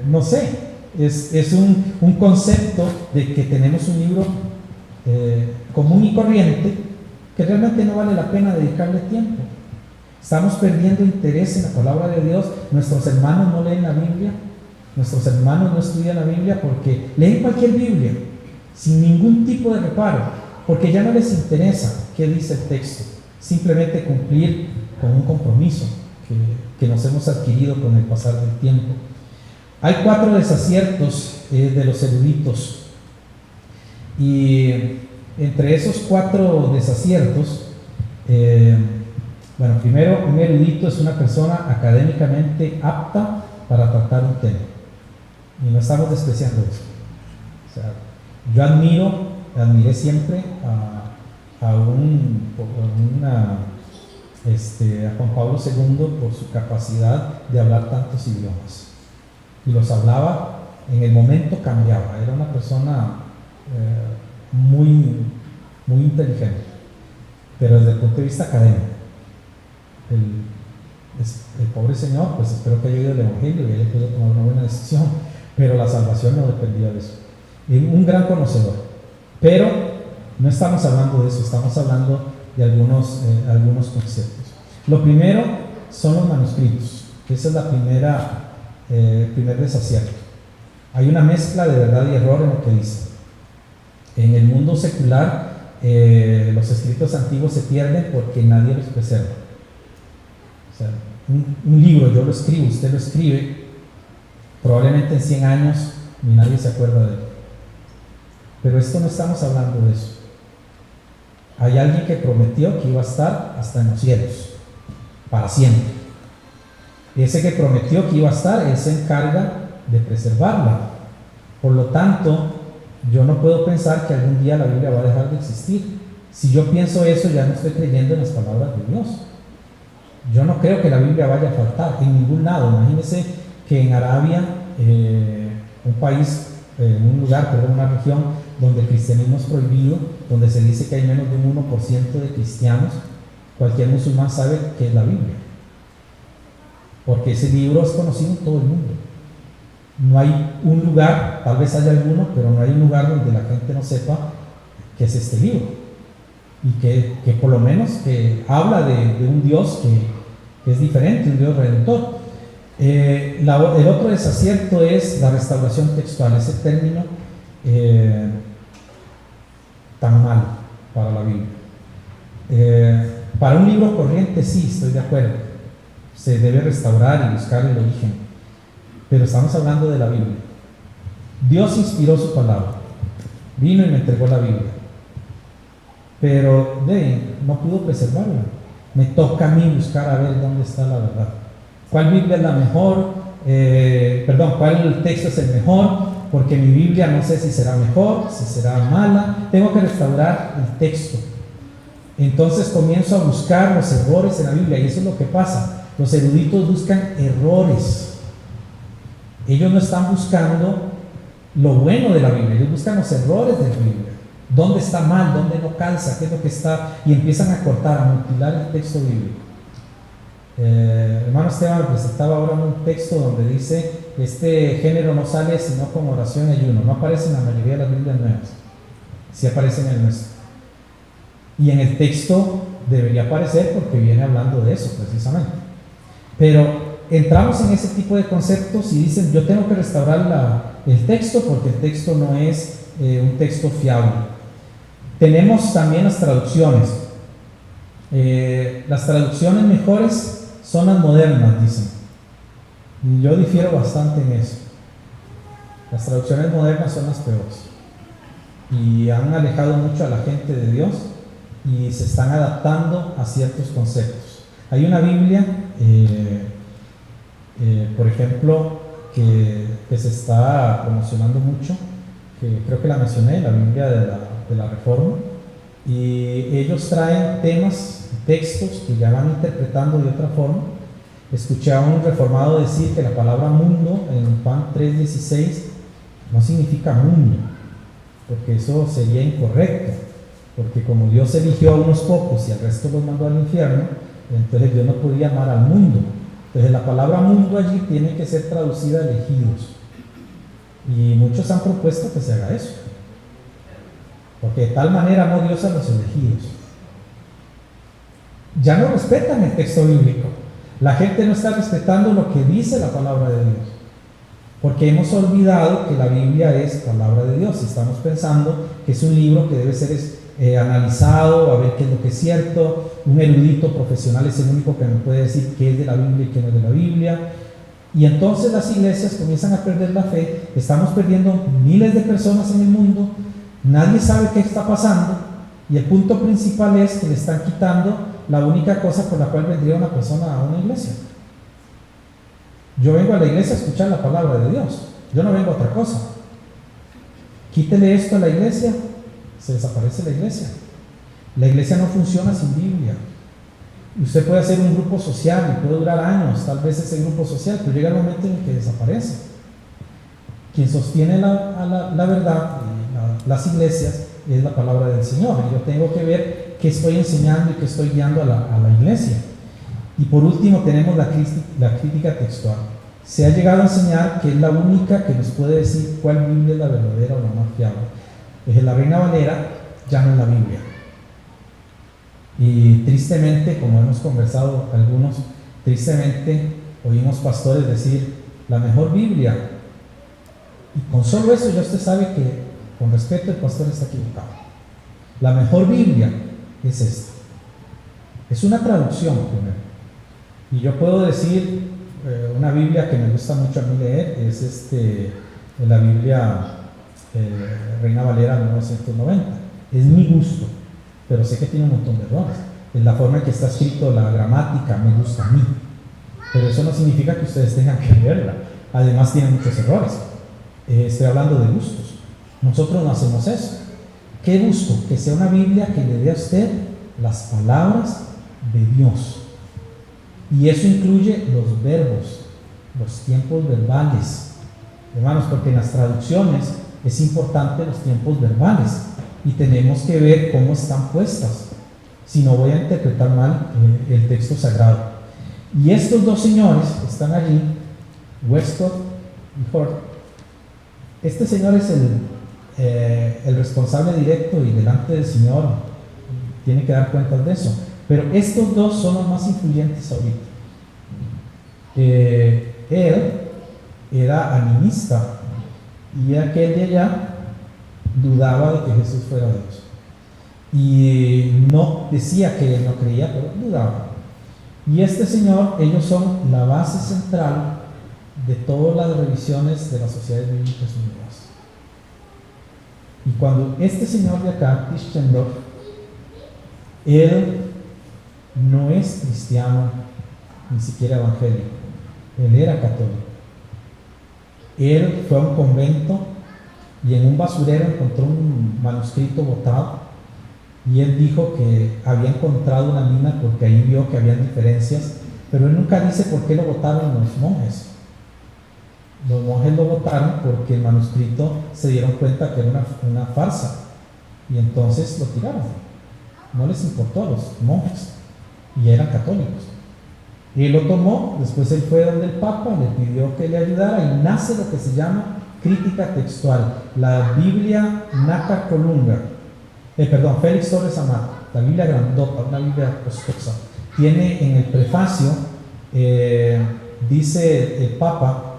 Speaker 1: No sé, es un concepto de que tenemos un libro común y corriente que realmente no vale la pena dedicarle tiempo. Estamos perdiendo interés en la palabra de Dios. Nuestros hermanos no leen la Biblia, nuestros hermanos no estudian la Biblia porque leen cualquier Biblia sin ningún tipo de reparo, porque ya no les interesa qué dice el texto, simplemente cumplir con un compromiso que nos hemos adquirido con el pasar del tiempo. Hay 4 desaciertos de los eruditos, y entre esos 4 desaciertos, bueno, primero, un erudito es una persona académicamente apta para tratar un tema, y no estamos despreciando eso. O sea, yo admiré siempre a Juan Pablo II por su capacidad de hablar tantos idiomas, y los hablaba en el momento, cambiaba. Era una persona muy, muy inteligente, pero desde el punto de vista académico. El pobre señor, pues espero que haya oído el Evangelio y haya podido tomar una buena decisión, pero la salvación no dependía de eso. Un gran conocedor, pero no estamos hablando de eso, estamos hablando de algunos conceptos. Lo primero son los manuscritos. Esa es la primer desacierto. Hay una mezcla de verdad y error en lo que dice. En el mundo secular, los escritos antiguos se pierden porque nadie los preserva. O sea, un libro, yo lo escribo, usted lo escribe, probablemente en 100 años ni nadie se acuerda de él. Pero esto no estamos hablando de eso. Hay alguien que prometió que iba a estar hasta en los cielos, para siempre. Ese que prometió que iba a estar, él se encarga de preservarla. Por lo tanto, yo no puedo pensar que algún día la Biblia va a dejar de existir. Si yo pienso eso, ya no estoy creyendo en las palabras de Dios. Yo no creo que la Biblia vaya a faltar en ningún lado. Imagínense que en Arabia, una región donde el cristianismo es prohibido, donde se dice que hay menos de un 1% de cristianos, cualquier musulmán sabe que es la Biblia, porque ese libro es conocido en todo el mundo. No hay un lugar, tal vez haya alguno, pero no hay un lugar donde la gente no sepa que es este libro, y que por lo menos que habla de un Dios que es diferente, un Dios redentor. El otro desacierto es la restauración textual, ese término tan malo para la Biblia. Para un libro corriente sí, estoy de acuerdo, se debe restaurar y buscar el origen, pero estamos hablando de la Biblia. Dios inspiró su palabra, vino y me entregó la Biblia, pero no pudo preservarla. Me toca a mí buscar a ver dónde está la verdad. ¿Cuál Biblia es la mejor? ¿Cuál texto es el mejor? Porque mi Biblia no sé si será mejor, si será mala. Tengo que restaurar el texto. Entonces comienzo a buscar los errores en la Biblia, y eso es lo que pasa. Los eruditos buscan errores. Ellos no están buscando lo bueno de la Biblia, ellos buscan los errores de la Biblia. ¿Dónde está mal? ¿Dónde no calza? ¿Qué es lo que está? Y empiezan a cortar, a mutilar el texto bíblico. Hermano Esteban presentaba ahora un texto donde dice: este género no sale sino con oración y ayuno. No aparece en la mayoría de las Biblias nuevas, sí aparece en el nuestro, y en el texto debería aparecer porque viene hablando de eso precisamente. Pero entramos en ese tipo de conceptos y dicen: yo tengo que restaurar el texto porque el texto no es un texto fiable. Tenemos también las traducciones. Las traducciones mejores son las modernas, dicen. Y yo difiero bastante en eso. Las traducciones modernas son las peores. Y han alejado mucho a la gente de Dios y se están adaptando a ciertos conceptos. Hay una Biblia, por ejemplo, que se está promocionando mucho, que creo que la mencioné, la Biblia de la Reforma, y ellos traen temas, textos que ya van interpretando de otra forma. Escuché a un reformado decir que la palabra mundo en Juan 3:16 no significa mundo, porque eso sería incorrecto, porque como Dios eligió a unos pocos y al resto los mandó al infierno, entonces Dios no podía amar al mundo. Entonces la palabra mundo allí tiene que ser traducida a elegidos, y muchos han propuesto que se haga eso, porque de tal manera amó Dios a los elegidos. Ya no respetan el texto bíblico. La gente no está respetando lo que dice la palabra de Dios, porque hemos olvidado que la Biblia es palabra de Dios y estamos pensando que es un libro que debe ser analizado, a ver qué es lo que es cierto. Un erudito profesional es el único que me puede decir qué es de la Biblia y qué no es de la Biblia. Y entonces las iglesias comienzan a perder la fe. Estamos perdiendo miles de personas en el mundo. Nadie sabe qué está pasando, y el punto principal es que le están quitando la única cosa por la cual vendría una persona a una iglesia. Yo vengo a la iglesia a escuchar la palabra de Dios, yo no vengo a otra cosa. Quítele esto a la iglesia, se desaparece la iglesia. La iglesia no funciona sin Biblia. Usted puede hacer un grupo social y puede durar años, tal vez ese grupo social, pero llega el momento en el que desaparece. Quien sostiene la verdad, las iglesias, es la palabra del Señor. Yo tengo que ver qué estoy enseñando y qué estoy guiando a la iglesia. Y por último tenemos la crítica textual. Se ha llegado a enseñar que es la única que nos puede decir cuál Biblia es la verdadera o la más fiable. Pues la Reina Valera ya no es la Biblia. Y tristemente, como hemos conversado algunos, tristemente oímos pastores decir la mejor Biblia. Y con solo eso ya usted sabe que, con respeto, el pastor está equivocado. La mejor Biblia es esta. Es una traducción primero. Y yo puedo decir, una Biblia que me gusta mucho a mí leer es la Biblia Reina Valera 1990. Es mi gusto, pero sé que tiene un montón de errores. En la forma en que está escrito, la gramática, me gusta a mí. Pero eso no significa que ustedes tengan que leerla. Además tiene muchos errores. Estoy hablando de gustos. Nosotros no hacemos eso. ¿Qué busco? Que sea una Biblia que le dé a usted las palabras de Dios. Y eso incluye los verbos, los tiempos verbales. Hermanos, porque en las traducciones es importante los tiempos verbales y tenemos que ver cómo están puestas, si no voy a interpretar mal el texto sagrado. Y estos dos señores que están allí, Westcott y Hort, este señor es el responsable directo y delante del Señor tiene que dar cuentas de eso. Pero estos dos son los más influyentes ahorita. Él era animista y aquel de allá dudaba de que Jesús fuera Dios. Y no decía que él no creía, pero dudaba. Y este señor, ellos son la base central de todas las revisiones de las Sociedades Bíblicas Unidas. Y cuando este señor de acá, Tischendorf, él no es cristiano, ni siquiera evangélico, él era católico. Él fue a un convento y en un basurero encontró un manuscrito botado, y él dijo que había encontrado una mina porque ahí vio que había diferencias, pero él nunca dice por qué lo botaron los monjes. Los monjes lo botaron porque el manuscrito se dieron cuenta que era una farsa, y entonces lo tiraron. No les importó a los monjes, y eran católicos. Y él lo tomó, después él fue donde el Papa, le pidió que le ayudara, y nace lo que se llama crítica textual, la Biblia Nácar Colunga, Félix Torres Amat, la Biblia grandota, una Biblia costosa. Tiene en el prefacio, dice el Papa,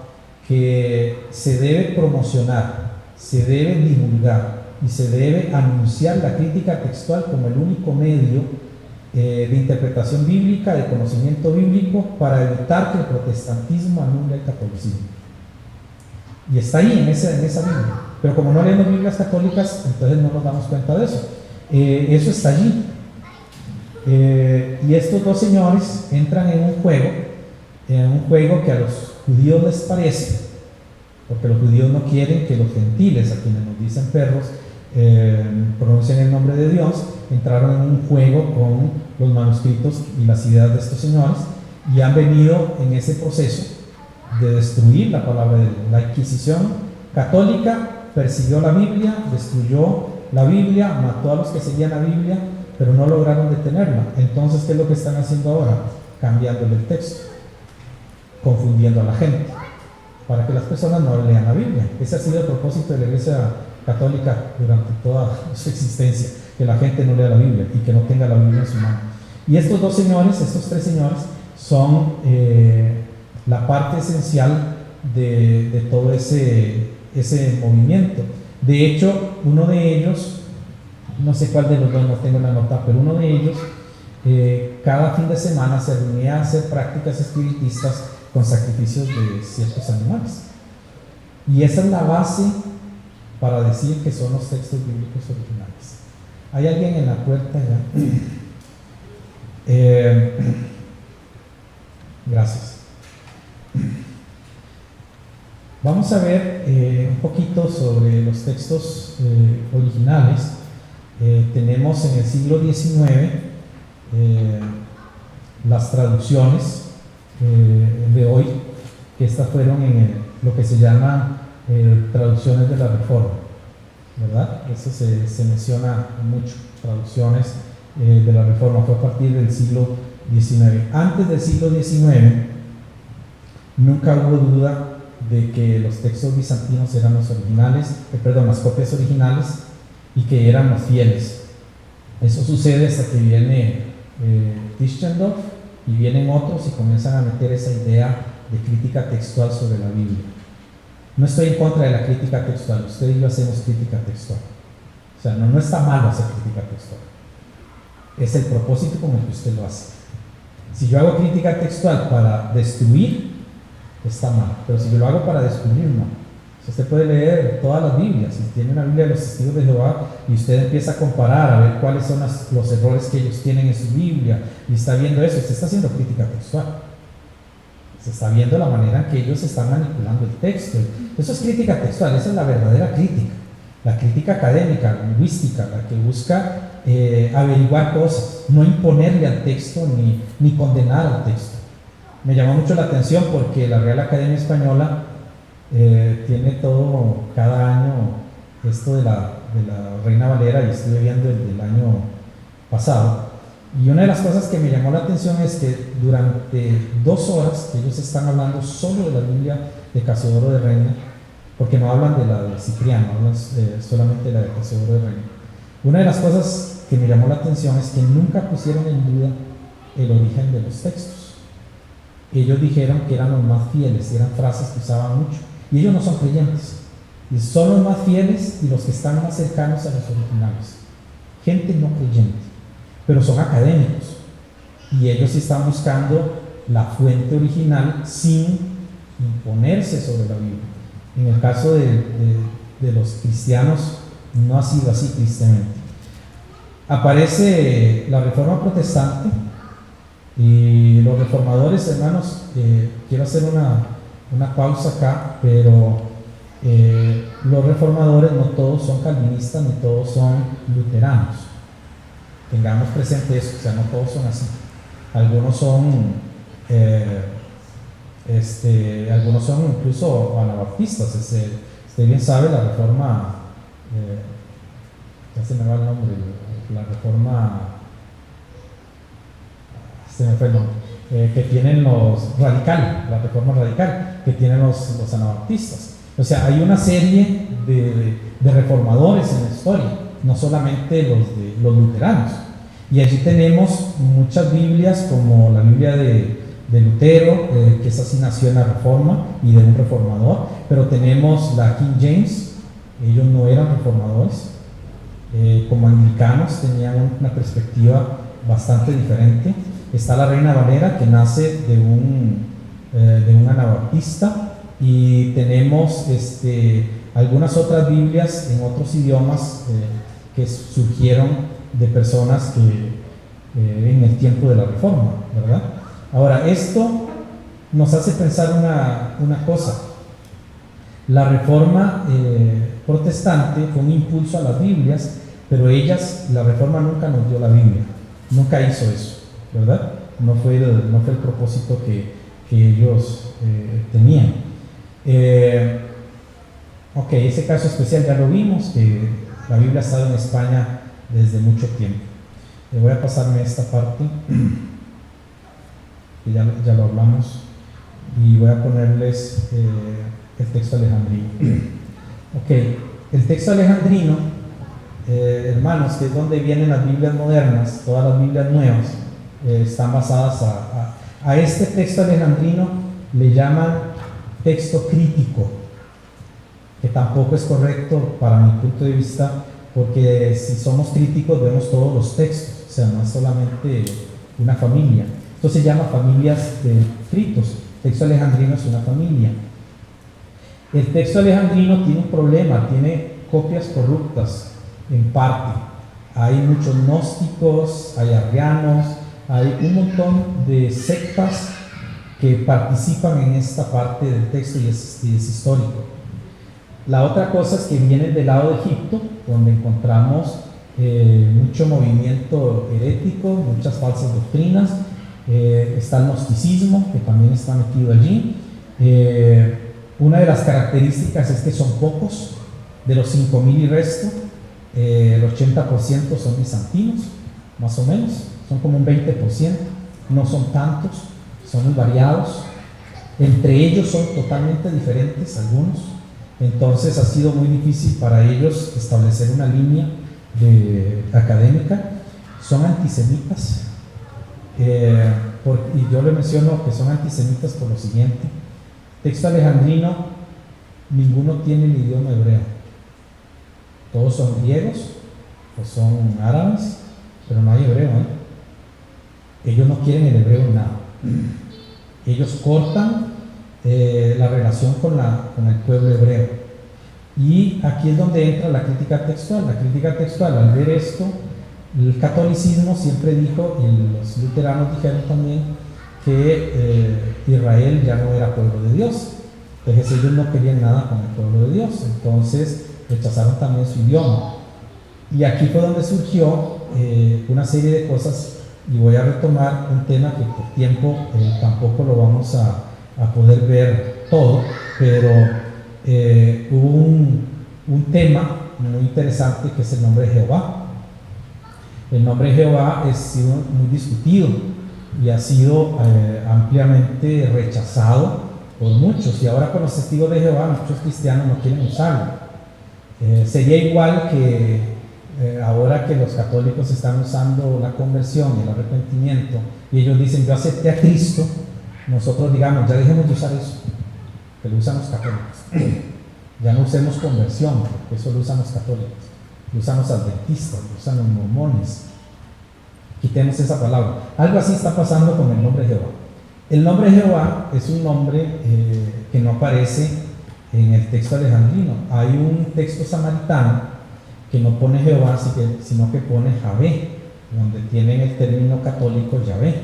Speaker 1: que se debe promocionar, se debe divulgar y se debe anunciar la crítica textual como el único medio de interpretación bíblica, de conocimiento bíblico, para evitar que el protestantismo anule el catolicismo. Y está ahí, en esa Biblia. Pero como no leemos Biblias católicas, entonces no nos damos cuenta de eso. Eso está allí. Y estos dos señores entran en un juego que a los judíos les parece, porque los judíos no quieren que los gentiles, a quienes nos dicen perros, pronuncien el nombre de Dios. Entraron en un juego con los manuscritos y las ideas de estos señores, y han venido en ese proceso de destruir la palabra de Dios. La Inquisición católica persiguió la Biblia, destruyó la Biblia, mató a los que seguían la Biblia, pero no lograron detenerla. Entonces, ¿qué es lo que están haciendo ahora? Cambiándole el texto, confundiendo a la gente, para que las personas no lean la Biblia. Ese ha sido el propósito de la Iglesia Católica durante toda su existencia, que la gente no lea la Biblia y que no tenga la Biblia en su mano. Y estos tres señores, son la parte esencial de todo ese movimiento. De hecho, uno de ellos, no sé cuál de los dos, no tengo la nota, pero uno de ellos cada fin de semana se reunía a hacer prácticas espiritistas con sacrificios de ciertos animales. Y esa es la base para decir que son los textos bíblicos originales. ¿Hay alguien en la puerta ya? Gracias. Vamos a ver un poquito sobre los textos originales. Tenemos en el siglo XIX las traducciones de hoy, que estas fueron en lo que se llama traducciones de la Reforma, ¿verdad? Eso se menciona mucho, traducciones de la Reforma. Fue a partir del siglo XIX. Antes del siglo XIX nunca hubo duda de que los textos bizantinos eran los originales, las copias originales, y que eran los fieles. Eso sucede hasta que viene Tischendorf y vienen otros y comienzan a meter esa idea de crítica textual sobre la Biblia. No estoy en contra de la crítica textual, usted y yo hacemos crítica textual. O sea, no está malo hacer crítica textual. Es el propósito con el que usted lo hace. Si yo hago crítica textual para destruir, está mal. Pero si yo lo hago para descubrir, no. Usted puede leer todas las Biblias. Si tiene una Biblia de los Testigos de Jehová y usted empieza a comparar, a ver cuáles son los errores que ellos tienen en su Biblia, y está viendo eso, usted está haciendo crítica textual. Se está viendo la manera en que ellos están manipulando el texto. Eso es crítica textual, esa es la verdadera crítica. La crítica académica, lingüística, la que busca averiguar cosas, no imponerle al texto ni condenar al texto. Me llamó mucho la atención porque la Real Academia Española tiene todo, cada año, esto de la Reina Valera, y estuve viendo el del año pasado. Y una de las cosas que me llamó la atención es que durante 2 horas que ellos están hablando solo de la Biblia de Casiodoro de Reina, porque no hablan de la de Cipriano, hablan solamente de la de Casiodoro de Reina. Una de las cosas que me llamó la atención es que nunca pusieron en duda el origen de los textos. Ellos dijeron que eran los más fieles, y eran frases que usaban mucho, y ellos no son creyentes, y son los más fieles y los que están más cercanos a los originales. Gente no creyente, pero son académicos, y ellos están buscando la fuente original sin imponerse sobre la Biblia. En el caso de los cristianos no ha sido así tristemente. Aparece la Reforma Protestante y los reformadores, hermanos, quiero hacer una pausa acá, pero los reformadores no todos son calvinistas ni todos son luteranos. Tengamos presente eso, o sea, no todos son así. Algunos son incluso anabaptistas. Usted bien sabe la reforma, ya se me va el nombre, la reforma, se me fue el nombre, que tienen la reforma radical, que tienen los anabaptistas. O sea, hay una serie de reformadores en la historia, no solamente los luteranos. Y allí tenemos muchas Biblias, como la Biblia de Lutero, que esa sí nació en la Reforma y de un reformador, pero tenemos la King James, ellos no eran reformadores, como anglicanos tenían una perspectiva bastante diferente. Está la Reina Valera, que nace de un anabaptista, y tenemos algunas otras Biblias en otros idiomas que surgieron de personas que en el tiempo de la Reforma, ¿verdad? Ahora, esto nos hace pensar una cosa. La Reforma protestante fue un impulso a las Biblias, pero la Reforma nunca nos dio la Biblia, nunca hizo eso, ¿verdad? No fue el propósito que ellos tenían. Ok, ese caso especial ya lo vimos, que la Biblia ha estado en España desde mucho tiempo. Voy a pasarme esta parte, que ya lo hablamos, y voy a ponerles el texto alejandrino. Ok, el texto alejandrino, hermanos, que es donde vienen las Biblias modernas, todas las Biblias nuevas, están basadas a este texto alejandrino le llaman texto crítico, que tampoco es correcto para mi punto de vista, porque si somos críticos vemos todos los textos, o sea, no es solamente una familia. Esto se llama familias de escritos. El texto alejandrino es una familia. El texto alejandrino tiene un problema, tiene copias corruptas en parte. Hay muchos gnósticos, hay arrianos, hay un montón de sectas que participan en esta parte del texto y es histórico. La otra cosa es que viene del lado de Egipto, donde encontramos mucho movimiento herético, muchas falsas doctrinas. Está el gnosticismo, que también está metido allí. Una de las características es que son pocos, de los 5,000 y resto, el 80% son bizantinos, más o menos, son como un 20%, no son tantos, son muy variados. Entre ellos son totalmente diferentes algunos. Entonces ha sido muy difícil para ellos establecer una línea académica. Son antisemitas, y yo le menciono que son antisemitas por lo siguiente: texto alejandrino, ninguno tiene el idioma hebreo, todos son griegos o son árabes, pero no hay hebreo, ellos no quieren el hebreo en nada. Ellos cortan la relación con el pueblo hebreo. Y aquí es donde entra la crítica textual. La crítica textual, al ver esto, el catolicismo siempre dijo, y los luteranos dijeron también, que Israel ya no era pueblo de Dios. Entonces ellos no querían nada con el pueblo de Dios, entonces rechazaron también su idioma. Y aquí fue donde surgió una serie de cosas, y voy a retomar un tema que por tiempo tampoco lo vamos a poder ver todo, pero hubo un tema muy interesante, que es el nombre de Jehová. El nombre de Jehová ha sido muy discutido y ha sido ampliamente rechazado por muchos, y ahora con los testigos de Jehová muchos cristianos no quieren usarlo. Sería igual que ahora que los católicos están usando la conversión y el arrepentimiento, y ellos dicen yo acepté a Cristo, nosotros digamos ya dejemos de usar eso, que lo usan los católicos. Ya no usemos conversión, porque eso lo usan los católicos, lo usan los adventistas, lo usan los mormones. Quitemos esa palabra. Algo así está pasando con el nombre de Jehová. El nombre de Jehová es un nombre que no aparece en el texto alejandrino. Hay un texto samaritano que no pone Jehová, sino que pone Javé, donde tienen el término católico Yahvé.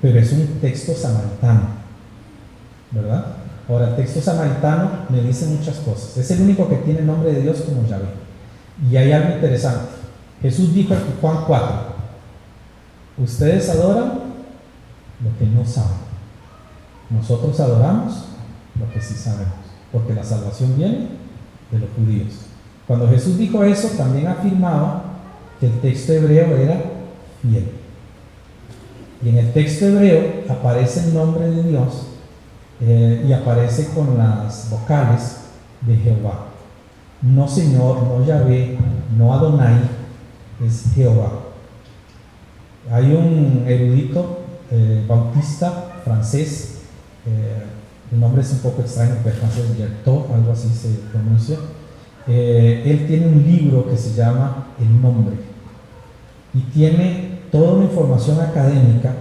Speaker 1: Pero es un texto samaritano, ¿verdad? Ahora, el texto samaritano me dice muchas cosas. Es el único que tiene el nombre de Dios como Yahvé. Y hay algo interesante. Jesús dijo en Juan 4: ustedes adoran lo que no saben, nosotros adoramos lo que sí sabemos, porque la salvación viene de los judíos. Cuando Jesús dijo eso, también afirmaba que el texto hebreo era fiel. Y en el texto hebreo aparece el nombre de Dios y aparece con las vocales de Jehová. No Señor, no Yahvé, no Adonai, es Jehová. Hay un erudito bautista francés, el nombre es un poco extraño, pero francés, Yertot, algo así se pronuncia. Él tiene un libro que se llama El Nombre. y tiene toda una información académica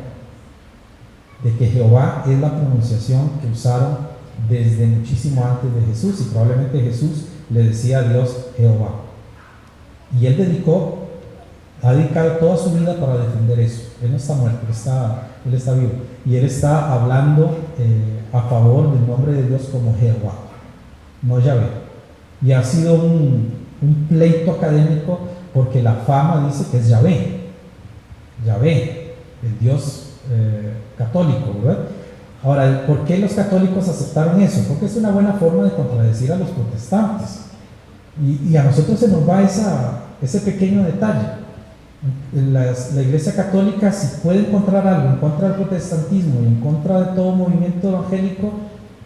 Speaker 1: de que Jehová es la pronunciación que usaron desde muchísimo antes de Jesús, y probablemente Jesús le decía a Dios Jehová. Y él ha dedicado toda su vida para defender eso. Él no está muerto, él está vivo. Y él está hablando a favor del nombre de Dios como Jehová, no Yahvé. Y ha sido un pleito académico porque la fama dice que es Yahvé, el Dios católico, ¿verdad? Ahora, ¿por qué los católicos aceptaron eso? Porque es una buena forma de contradecir a los protestantes. Y a nosotros se nos va ese pequeño detalle. La Iglesia Católica, si puede encontrar algo en contra del protestantismo y en contra de todo movimiento evangélico,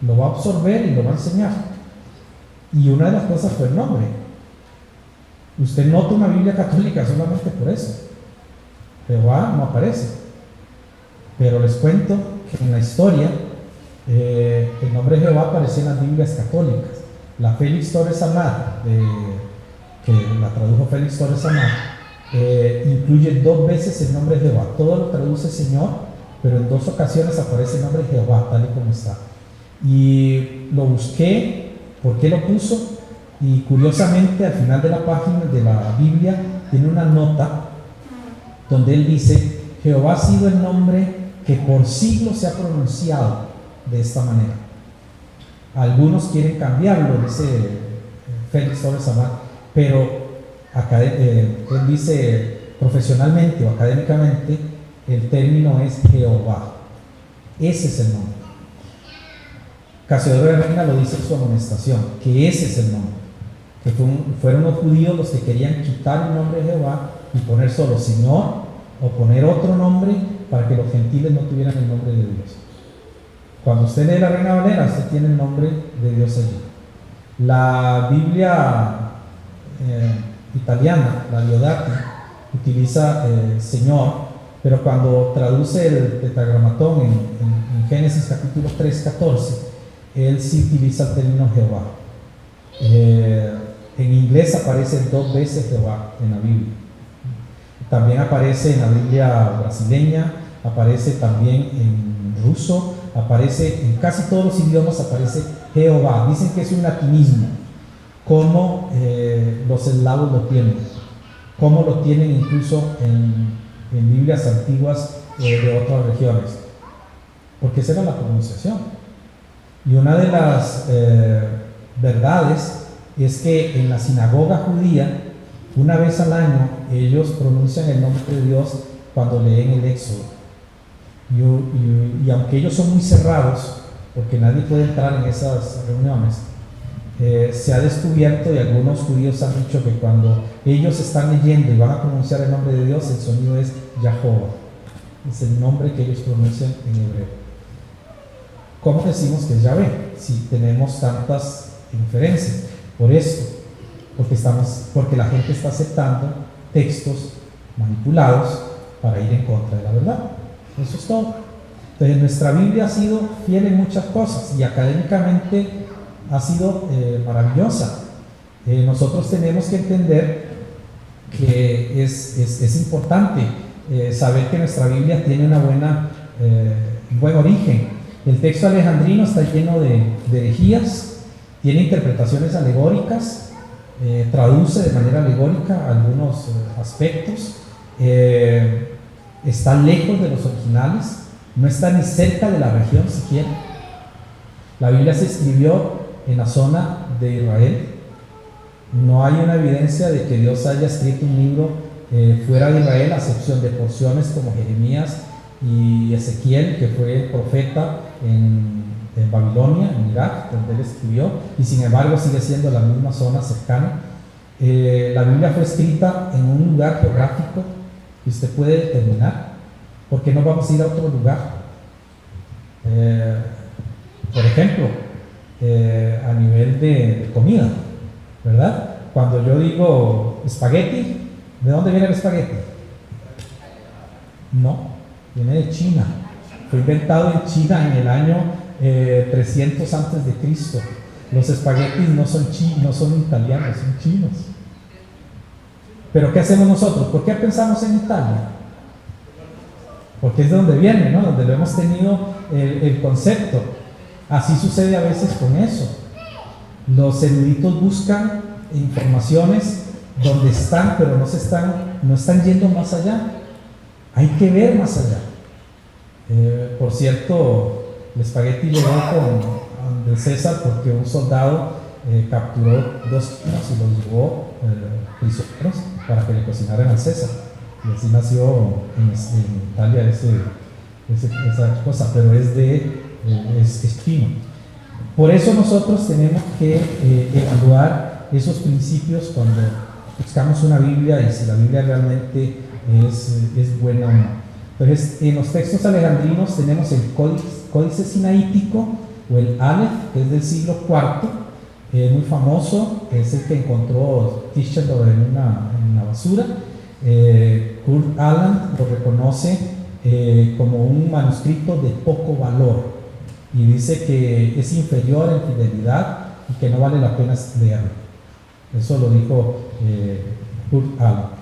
Speaker 1: lo va a absorber y lo va a enseñar. Y una de las cosas fue el nombre. Usted nota una Biblia católica solamente por eso. Jehová no aparece. Pero les cuento que en la historia el nombre Jehová apareció en las Biblias católicas. La Félix Torres Amat, que la tradujo Félix Torres Amat, incluye 2 veces el nombre Jehová. Todo lo traduce Señor, pero en 2 ocasiones aparece el nombre Jehová, tal y como está. Y lo busqué, ¿por qué lo puso? Y curiosamente al final de la página de la Biblia tiene una nota donde él dice: Jehová ha sido el nombre que por siglos se ha pronunciado de esta manera. Algunos quieren cambiarlo, dice Félix Torres Amat, pero él dice profesionalmente o académicamente el término es Jehová. Ese es el nombre. Casiodoro de Reina lo dice en su amonestación, que ese es el nombre, que fueron los judíos los que querían quitar el nombre de Jehová y poner solo Señor, o poner otro nombre para que los gentiles no tuvieran el nombre de Dios. Cuando usted lee la Reina Valera, usted tiene el nombre de Dios allí. La Biblia italiana, la Diodati, utiliza Señor, pero cuando traduce el Tetragramatón en Génesis capítulo 3:14, él sí utiliza el término Jehová. En inglés aparece 2 veces Jehová en la Biblia. También aparece en la Biblia brasileña, aparece también en ruso, aparece en casi todos los idiomas, aparece Jehová. Dicen que es un latinismo, como los eslavos lo tienen, como lo tienen incluso en Biblias antiguas de otras regiones, porque esa era la pronunciación. Y una de las verdades es que en la sinagoga judía, una vez al año, ellos pronuncian el nombre de Dios cuando leen el Éxodo. Y aunque ellos son muy cerrados, porque nadie puede entrar en esas reuniones, se ha descubierto, y algunos judíos han dicho, que cuando ellos están leyendo y van a pronunciar el nombre de Dios, el sonido es Yahová. Es el nombre que ellos pronuncian en hebreo. ¿Cómo decimos que es Yahvé si tenemos tantas inferencias? Por esto. Porque la gente está aceptando textos manipulados para ir en contra de la verdad. Eso es todo. Entonces, nuestra Biblia ha sido fiel en muchas cosas y académicamente ha sido maravillosa. Nosotros tenemos que entender que es importante saber que nuestra Biblia tiene un buen origen. El texto alejandrino está lleno de herejías, tiene interpretaciones alegóricas, traduce de manera alegórica algunos aspectos, está lejos de los originales, no está ni cerca de la región siquiera. La Biblia se escribió en la zona de Israel. No hay una evidencia de que Dios haya escrito un libro fuera de Israel, a excepción de porciones como Jeremías y Ezequiel, que fue el profeta en Babilonia, en Irak, donde él escribió, y sin embargo sigue siendo la misma zona cercana. La Biblia fue escrita en un lugar geográfico que usted puede determinar. ¿Por qué no vamos a ir a otro lugar? Por ejemplo, a nivel de comida, ¿verdad? Cuando yo digo espagueti, ¿de dónde viene el espagueti? No, viene de China. Fue inventado en China en el año 300 antes de Cristo. Los espaguetis no son italianos, son chinos. Pero ¿qué hacemos nosotros? ¿Por qué pensamos en Italia? Porque es de donde viene, ¿no? Donde lo hemos tenido el concepto. Así sucede a veces con eso. Los eruditos buscan informaciones donde están, pero no están yendo más allá. Hay que ver más allá. Por cierto, el espagueti llegó de César porque un soldado capturó 2 chinos y los llevó prisioneros para que le cocinaran al César. Y así nació en Italia esa cosa, pero es chino. Por eso nosotros tenemos que evaluar esos principios cuando buscamos una Biblia y si la Biblia realmente es buena o no. Entonces, en los textos alejandrinos tenemos el Códice Sinaítico o el Aleph, que es del siglo IV, muy famoso, es el que encontró Tischendorf en una basura. Kurt Aland lo reconoce como un manuscrito de poco valor y dice que es inferior en fidelidad y que no vale la pena leerlo. Eso lo dijo Kurt Aland.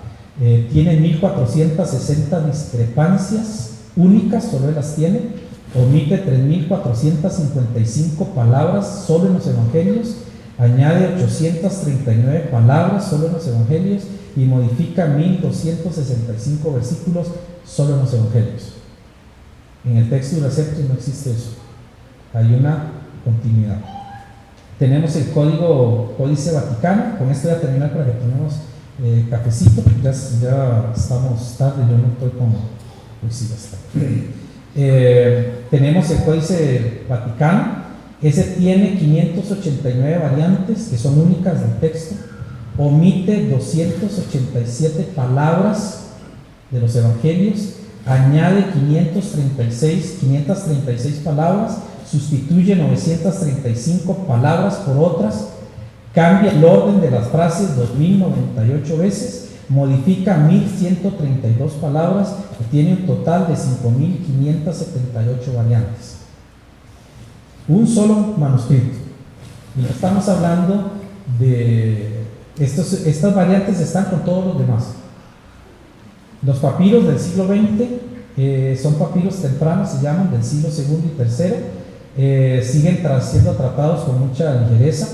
Speaker 1: Tiene 1460 discrepancias únicas, solo él las tiene. Omite 3455 palabras solo en los evangelios, añade 839 palabras solo en los evangelios y modifica 1265 versículos solo en los evangelios. En el texto de Receptus no existe eso, hay una continuidad. Tenemos el Códice Vaticano. Con esto voy a terminar para que tenemos cafecito, ya estamos tarde, yo no estoy como tenemos el Códice Vaticano. Ese tiene 589 variantes que son únicas del texto, omite 287 palabras de los evangelios, añade 536 palabras, sustituye 935 palabras por otras, cambia el orden de las frases 2098 veces, modifica 1132 palabras y tiene un total de 5578 variantes. Un solo manuscrito. Y no estamos hablando de estas variantes, están con todos los demás. Los papiros del siglo XX son papiros tempranos, se llaman del siglo II y III, siguen siendo tratados con mucha ligereza.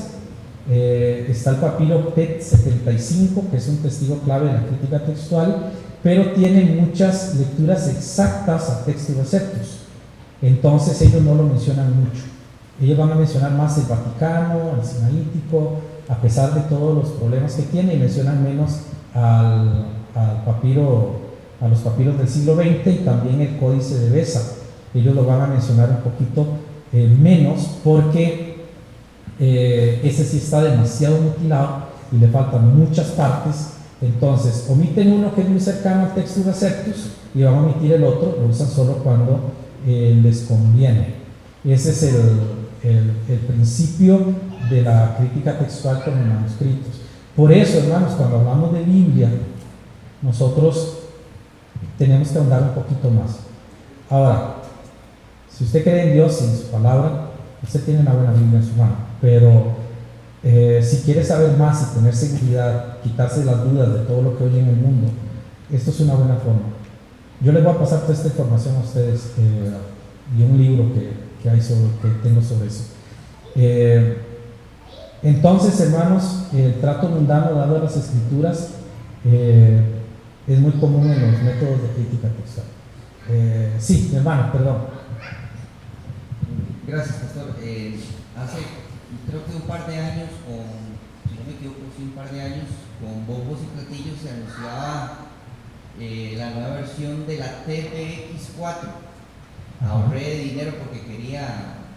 Speaker 1: Está el papiro PET 75, que es un testigo clave de la crítica textual, pero tiene muchas lecturas exactas a Textus Receptus. Entonces ellos no lo mencionan mucho. Ellos van a mencionar más el Vaticano, el Sinaítico, a pesar de todos los problemas que tiene, y mencionan menos a los papiros del siglo XX y también el Códice de Beza. Ellos lo van a mencionar un poquito menos porque ese sí está demasiado mutilado y le faltan muchas partes. Entonces omiten uno que es muy cercano al Textus Receptus y van a omitir el otro, lo usan solo cuando les conviene. Ese es el principio de la crítica textual con los manuscritos. Por eso, hermanos, cuando hablamos de Biblia, nosotros tenemos que ahondar un poquito más. Ahora, si usted cree en Dios y en su palabra, usted tiene una buena Biblia en su mano, pero si quiere saber más y tener seguridad, quitarse las dudas de todo lo que oye en el mundo, esto es una buena forma. Yo les voy a pasar toda esta información a ustedes y un libro que tengo sobre eso. Entonces, hermanos, el trato mundano dado a las escrituras es muy común en los métodos de crítica textual. Sí, mi hermano, perdón.
Speaker 2: Gracias, pastor. Hace, creo que un par de años, si no me equivoco, sí, un par de años, con bombos y platillos se anunciaba la nueva versión de la TPX4. Ahorré dinero porque quería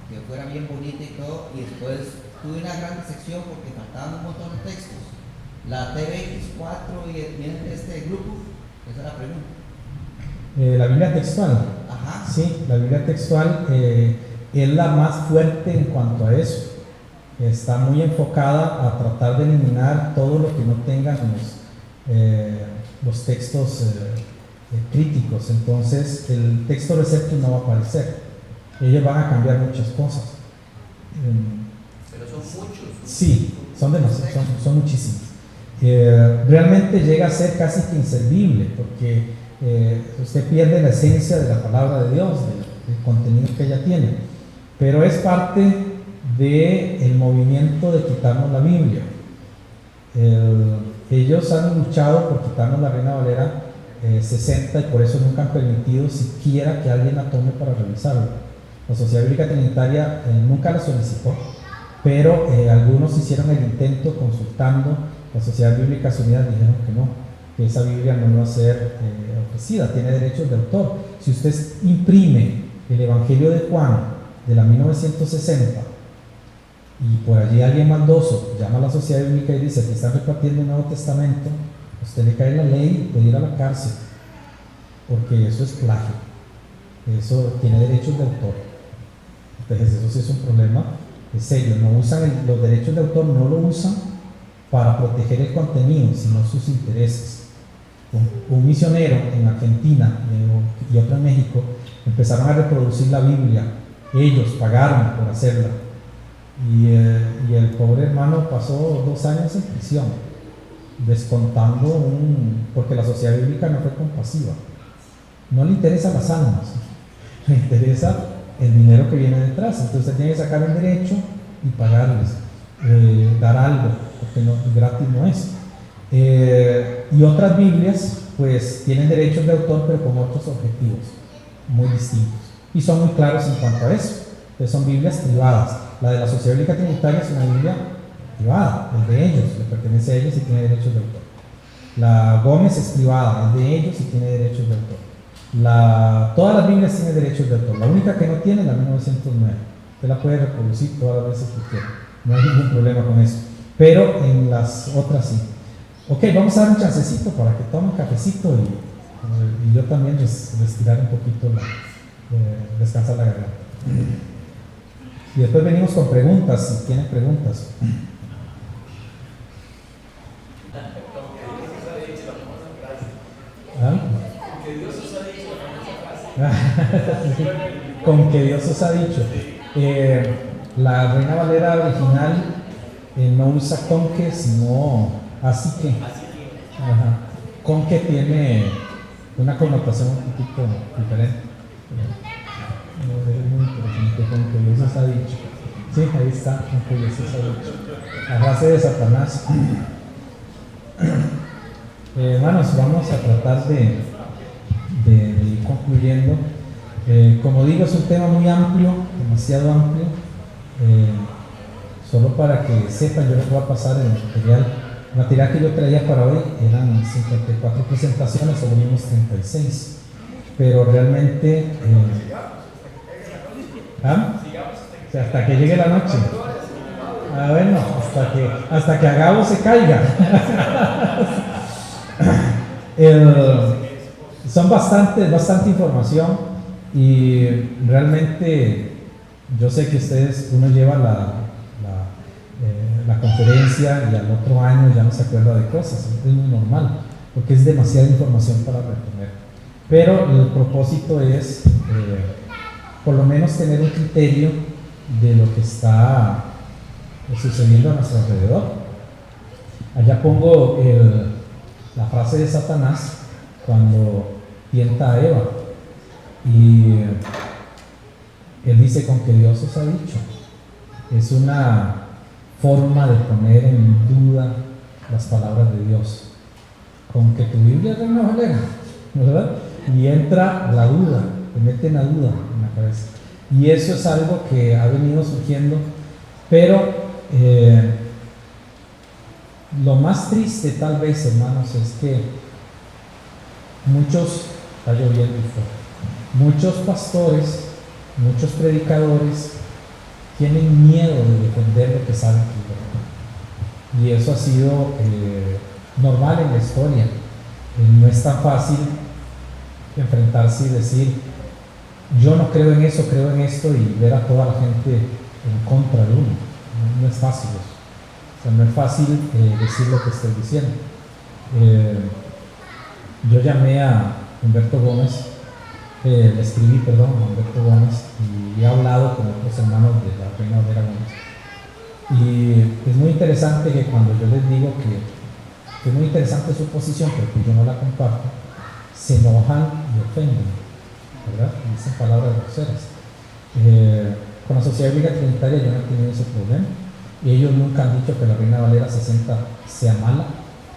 Speaker 2: que fuera bien bonita y todo, y después tuve una gran sección porque faltaban un montón de textos. La TPX4 y viene de este grupo, esa es la pregunta.
Speaker 1: La Biblia textual.
Speaker 2: Ajá.
Speaker 1: Sí, la Biblia textual es la más fuerte en cuanto a eso. Está muy enfocada a tratar de eliminar todo lo que no tengan los textos críticos. Entonces el texto Receptus no va a aparecer. Ellos van a cambiar muchas cosas.
Speaker 2: Pero son muchos.
Speaker 1: Sí, son demasiados, son muchísimos. realmente llega a ser casi que inservible, porque usted pierde la esencia de la palabra de Dios, del contenido que ella tiene, pero es parte del movimiento de quitarnos la Biblia. Ellos han luchado por quitarnos la Reina Valera 60 y por eso nunca han permitido siquiera que alguien la tome para revisarla. La Sociedad Bíblica Trinitaria nunca la solicitó, pero algunos hicieron el intento consultando. La Sociedad Bíblica Unida dijeron que no, que esa Biblia no iba a ser ofrecida, tiene derechos de autor. Si usted imprime el Evangelio de Juan de la 1960 y por allí alguien maldoso llama a la Sociedad Bíblica y dice que están repartiendo el Nuevo Testamento, a usted le cae la ley y puede ir a la cárcel, porque eso es plagio, eso tiene derechos de autor. Entonces eso sí es un problema serio. No usan los derechos de autor, no lo usan para proteger el contenido, sino sus intereses. Un misionero en Argentina y otro en México empezaron a reproducir la Biblia, ellos pagaron por hacerla, y el pobre hermano pasó 2 años en prisión, descontando porque la Sociedad Bíblica no fue compasiva. No le interesan las almas, le interesa el dinero que viene detrás. Entonces usted tiene que sacar el derecho y pagarles, dar algo, porque gratis no es. Y otras Biblias pues tienen derechos de autor, pero con otros objetivos muy distintos, y son muy claros en cuanto a eso. Entonces son Biblias privadas. La de la Sociedad Bíblica Trinitaria es una Biblia privada, es de ellos, le pertenece a ellos y tiene derechos de autor. La Gómez es privada, es de ellos y tiene derechos de autor. Todas las Biblias tienen derechos de autor. La única que no tiene es la 1909. Usted la puede reproducir todas las veces que quiera, no hay ningún problema con eso, pero en las otras sí. Ok, vamos a dar un chancecito para que tome un cafecito y yo también respirar un poquito, descansar la garganta. Y después venimos con preguntas, si tienen preguntas. ¿Ah? Con que Dios os ha dicho. La Reina Valera original no usa con que, sino así que. Ajá. Con que tiene una connotación un poquito diferente. Es muy interesante, con que Dios os ha dicho. Sí, ahí está, con que Dios os ha dicho. La frase de Satanás. Hermanos, vamos a tratar de ir concluyendo. Como digo, es un tema muy amplio, demasiado amplio. Solo para que sepan, yo les voy a pasar el material que yo traía para hoy. Eran 54 presentaciones, solo vimos 36, pero realmente o sea, hasta que llegue la noche. Bueno, hasta que Agabo se caiga. Son bastante información, y realmente yo sé que uno lleva la conferencia y al otro año ya no se acuerda de cosas. Es muy normal, porque es demasiada información para retener, pero el propósito es por lo menos tener un criterio de lo que está sucediendo a nuestro alrededor. Allá pongo la frase de Satanás cuando tienta a Eva, y él dice: con que Dios os ha dicho. Es una forma de poner en duda las palabras de Dios. Con que tu Biblia es Reina Valera, ¿verdad? Y entra la duda, te meten la duda en la cabeza, y eso es algo que ha venido surgiendo. Pero lo más triste tal vez, hermanos, es que está lloviendo muchos pastores, muchos predicadores tienen miedo de defender lo que saben que es verdad, y eso ha sido normal en la historia. No es tan fácil enfrentarse y decir: yo no creo en eso, creo en esto, y ver a toda la gente en contra de uno. No es fácil eso. O sea, no es fácil decir lo que estoy diciendo. Yo llamé a Humberto Gómez, le escribí, a Humberto Gómez, y he hablado con otros hermanos de la Reina Valera Gómez. Y es muy interesante que cuando yo les digo que que es muy interesante su posición, pero que yo no la comparto, se enojan y ofenden, ¿verdad? Dicen palabras groseras. Con la Sociedad Bíblica Trinitaria yo no he tenido ese problema, y ellos nunca han dicho que la Reina Valera 60 sea mala,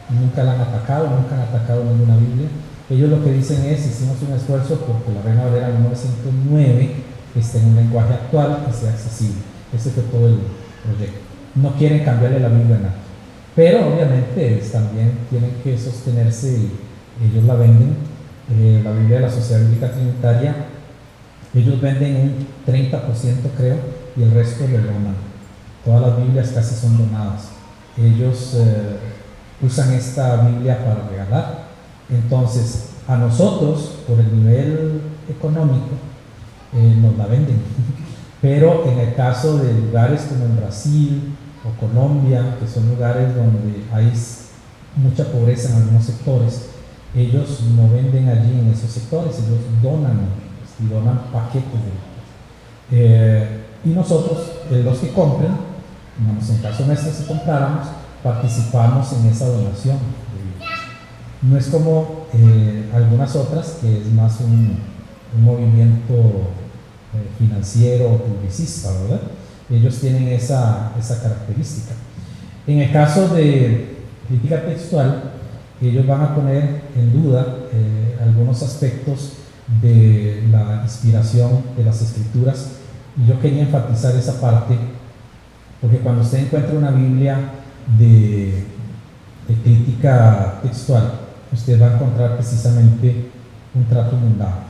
Speaker 1: nunca la han atacado, nunca han atacado ninguna Biblia. Ellos lo que dicen es: hicimos un esfuerzo porque la Reina Valera 1909 esté en un lenguaje actual que sea accesible. Ese fue todo el proyecto. No quieren cambiarle la Biblia a nadie, pero obviamente también tienen que sostenerse, y ellos la venden. La Biblia de la Sociedad Bíblica Trinitaria, ellos venden un 30%, creo, y el resto lo donan. Todas las Biblias casi son donadas. Ellos usan esta Biblia para regalar. Entonces, a nosotros, por el nivel económico, nos la venden. Pero en el caso de lugares como en Brasil o Colombia, que son lugares donde hay mucha pobreza en algunos sectores, ellos no venden allí en esos sectores, ellos donan y donan paquetes de Biblias. Y nosotros, los que compren, digamos, en caso nuestro, si compráramos, participamos en esa donación de Biblias. No es como algunas otras, que es más un movimiento financiero o publicista, ¿verdad? Ellos tienen esa característica. En el caso de crítica textual, ellos van a poner en duda algunos aspectos de la inspiración de las escrituras, y yo quería enfatizar esa parte, porque cuando usted encuentra una Biblia de crítica textual, usted va a encontrar precisamente un trato mundano.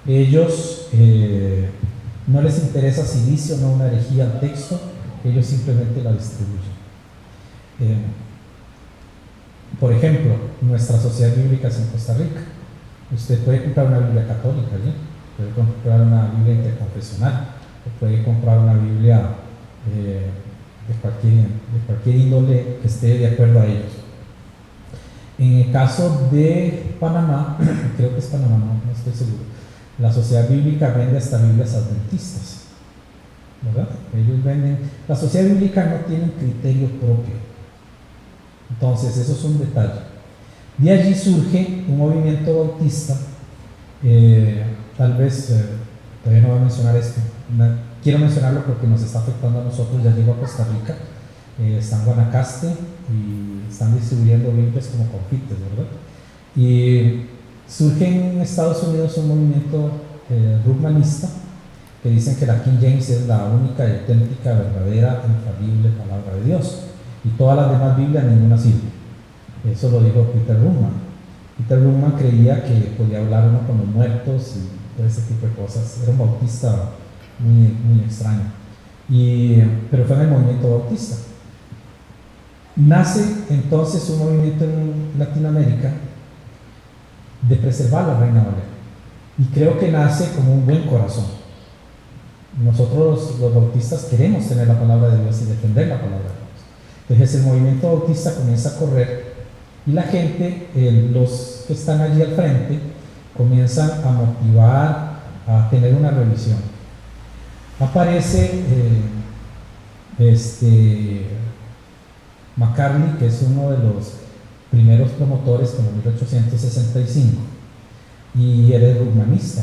Speaker 1: Ellos no les interesa si dice o no una herejía al texto, ellos simplemente la distribuyen. Por ejemplo, nuestra sociedad bíblica es en Costa Rica. Usted puede comprar una Biblia católica, ¿sí? Puede comprar una Biblia interconfesional, o puede comprar una Biblia de cualquier índole que esté de acuerdo a ellos. En el caso de Panamá, creo que es Panamá, no estoy seguro, la sociedad bíblica vende hasta Biblias adventistas, ¿verdad? Ellos venden. La sociedad bíblica no tiene un criterio propio. Entonces, eso es un detalle. De allí surge un movimiento bautista, tal vez, todavía no voy a mencionar esto, quiero mencionarlo porque nos está afectando a nosotros. Ya llegó a Costa Rica, está en Guanacaste y están distribuyendo Biblias como confites, ¿verdad? Y surge en Estados Unidos un movimiento ruckmanista, que dicen que la King James es la única y auténtica, verdadera, infalible palabra de Dios, y todas las demás Biblias ninguna sirve. Eso lo dijo Peter Ruckman. Peter Ruckman creía que podía hablar uno con los muertos y todo ese tipo de cosas. Era un bautista muy, muy extraño, pero fue en el movimiento bautista. Nace entonces un movimiento en Latinoamérica de preservar la Reina Valera, y creo que nace con un buen corazón. Nosotros los bautistas queremos tener la palabra de Dios y defender la palabra de Dios. Entonces el movimiento bautista comienza a correr, y la gente, los que están allí al frente, comienzan a motivar a tener una revisión. Aparece McCartney, que es uno de los primeros promotores, como en 1865, y él es ruckmanista,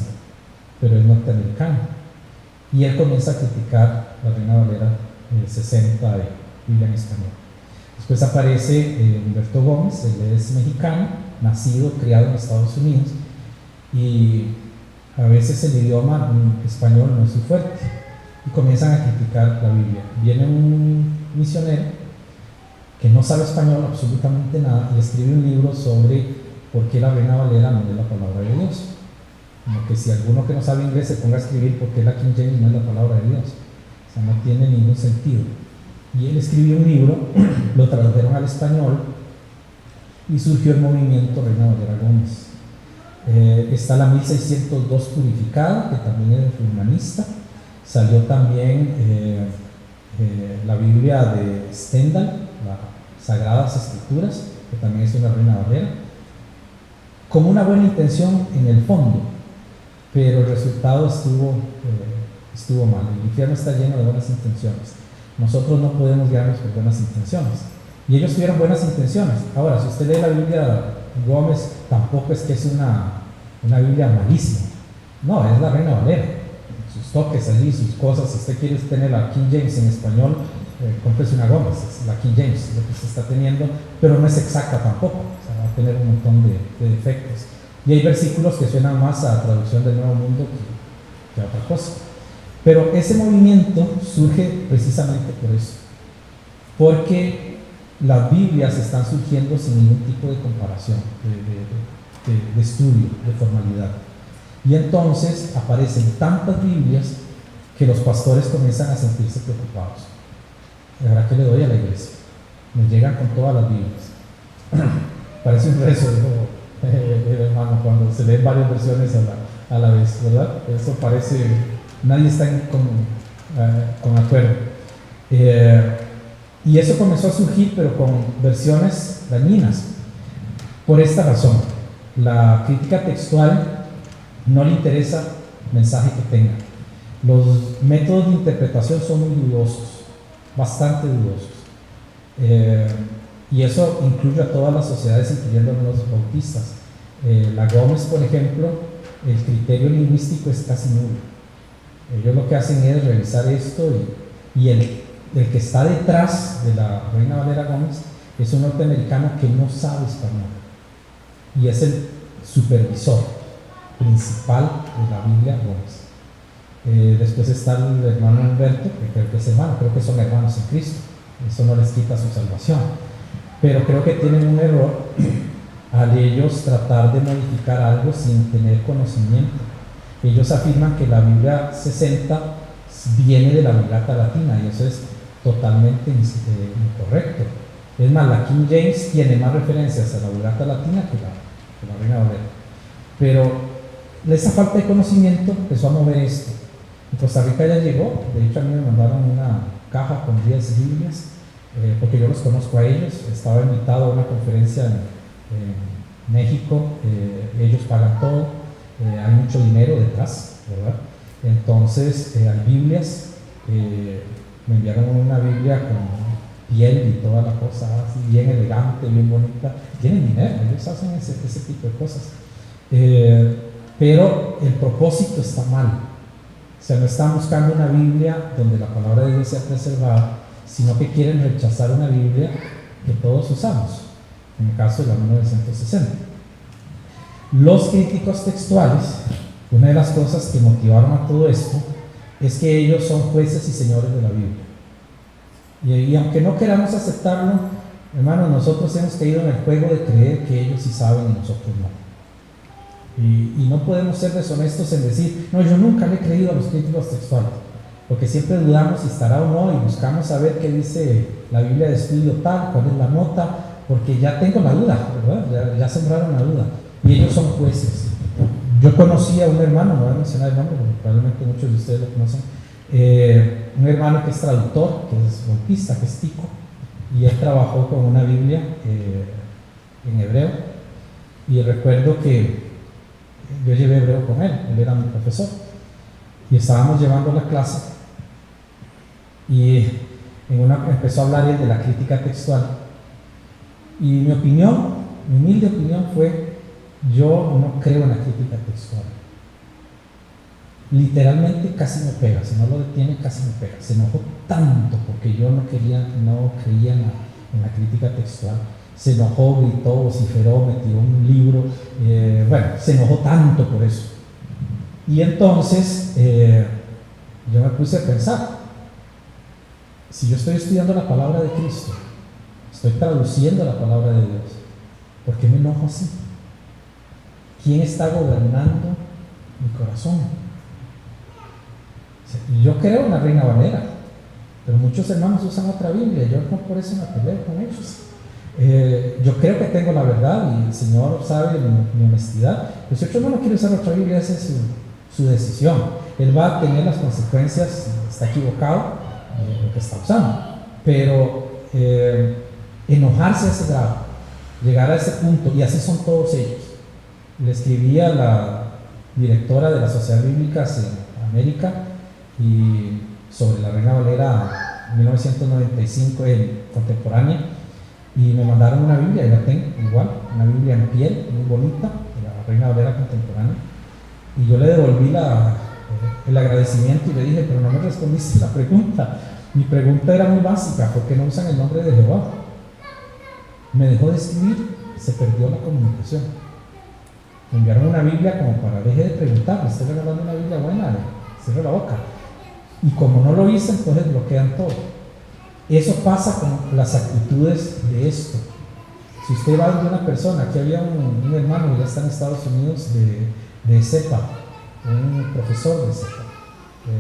Speaker 1: pero es norteamericano, y él comienza a criticar la Reina Valera 60 de Biblia en español. Después aparece Humberto Gómez, él es mexicano, nacido, criado en Estados Unidos, y a veces el idioma español no es muy fuerte, y comienzan a criticar la Biblia. Viene un misionero que no sabe español absolutamente nada, y escribe un libro sobre por qué la Reina Valera no es la palabra de Dios. Como que si alguno que no sabe inglés se ponga a escribir por qué la King James no es la palabra de Dios. O sea, no tiene ningún sentido. Y él escribió un libro, lo tradujeron al español, y surgió el movimiento Reina Valera Gómez. Está la 1602 purificada, que también es humanista. Salió también la Biblia de Stendhal, las Sagradas Escrituras, que también es una Reina Valera, con una buena intención en el fondo, pero el resultado estuvo mal. El infierno está lleno de buenas intenciones. Nosotros no podemos guiarnos por buenas intenciones. Y ellos tuvieron buenas intenciones. Ahora, si usted lee la Biblia Gómez, tampoco es que es una Biblia malísima. No, es la Reina Valera. Sus toques allí, sus cosas. Si usted quiere tener la King James en español, cómprese una Gómez, es la King James, lo que usted está teniendo, pero no es exacta tampoco. O sea, va a tener un montón de defectos. Y hay versículos que suenan más a traducción del Nuevo Mundo que a otra cosa. Pero ese movimiento surge precisamente por eso. Porque las Biblias están surgiendo sin ningún tipo de comparación, de estudio, de formalidad. Y entonces aparecen tantas Biblias que los pastores comienzan a sentirse preocupados. ¿Ahora qué le doy a la iglesia? Me llegan con todas las Biblias. Parece un rezo, dijo el hermano, cuando se leen varias versiones a la vez, ¿verdad? Eso parece, nadie está con acuerdo. Y eso comenzó a surgir, pero con versiones dañinas. Por esta razón, la crítica textual no le interesa el mensaje que tenga. Los métodos de interpretación son muy dudosos, bastante dudosos. Y eso incluye a todas las sociedades, incluyendo a los bautistas. La Gómez, por ejemplo, el criterio lingüístico es casi nulo. Ellos lo que hacen es revisar esto y el que está detrás de la Reina Valera Gómez es un norteamericano que no sabe español y es el supervisor principal de la Biblia Gómez. Después está el hermano Humberto, que creo que es hermano, creo que son hermanos en Cristo, eso no les quita su salvación, pero creo que tienen un error al ellos tratar de modificar algo sin tener conocimiento. Ellos afirman que la Biblia 60 viene de la Vulgata Latina y eso es totalmente incorrecto. Es más, la King James tiene más referencias a la Vulgata Latina que la Reina Valera. Pero esa falta de conocimiento empezó a mover esto. En Costa Rica ya llegó, de hecho a mí me mandaron una caja con 10 Biblias, porque yo los conozco a ellos. Estaba invitado a una conferencia en México, ellos pagan todo, hay mucho dinero detrás, ¿verdad? Entonces hay Biblias. Me enviaron una Biblia con piel y toda la cosa, así bien elegante, bien bonita. Tienen dinero, ellos hacen ese tipo de cosas. Pero el propósito está mal. O sea, no están buscando una Biblia donde la palabra de Dios sea preservada, sino que quieren rechazar una Biblia que todos usamos, en el caso de la 1960. Los críticos textuales, una de las cosas que motivaron a todo esto es que ellos son jueces y señores de la Biblia. Y aunque no queramos aceptarlo, hermanos, nosotros hemos caído en el juego de creer que ellos sí saben y nosotros no. Y no podemos ser deshonestos en decir, no, yo nunca le he creído a los críticos textuales, porque siempre dudamos si estará o no y buscamos saber qué dice la Biblia de estudio tal, cuál es la nota, porque ya tengo la duda, ¿verdad? Ya sembraron la duda. Y ellos son jueces. Yo conocí a un hermano, no voy a mencionar el nombre porque probablemente muchos de ustedes lo conocen, un hermano que es traductor, que es bautista, que es tico, y él trabajó con una Biblia en hebreo. Y recuerdo que yo llevé hebreo con él era mi profesor, y estábamos llevando la clase, y empezó a hablar él de la crítica textual, y mi humilde opinión fue: yo no creo en la crítica textual. Literalmente casi me pega, si no lo detiene casi me pega. Se enojó tanto porque yo no creía en la crítica textual. Se enojó, gritó, vociferó, me tiró un libro, se enojó tanto por eso. Y entonces yo me puse a pensar, si yo estoy estudiando la palabra de Cristo, estoy traduciendo la palabra de Dios, ¿por qué me enojo así? ¿Quién está gobernando mi corazón? Yo creo en la Reina Valera, pero muchos hermanos usan otra Biblia, yo no por eso me peleo con ellos. Yo creo que tengo la verdad y el Señor sabe mi honestidad. Pero si otro hermano quiere usar otra Biblia, esa es su decisión. Él va a tener las consecuencias si está equivocado de lo que está usando. Pero enojarse a ese grado, llegar a ese punto, y así son todos ellos. Le escribí a la directora de la Sociedad Bíblica en América y sobre la Reina Valera 1995 contemporánea, y me mandaron una Biblia, y la tengo igual, una Biblia en piel, muy bonita, de la Reina Valera contemporánea, y yo le devolví el agradecimiento y le dije, pero no me respondiste la pregunta. Mi pregunta era muy básica: ¿por qué no usan el nombre de Jehová? Me dejó de escribir, se perdió la comunicación. Me enviaron una Biblia como para: deje de preguntar, me estoy regalando una Biblia buena, cierre la boca. Y como no lo hice, entonces bloquean todo. Eso pasa con las actitudes de esto. Si usted va de una persona, aquí había un hermano que ya está en Estados Unidos de CEPA, un profesor de CEPA,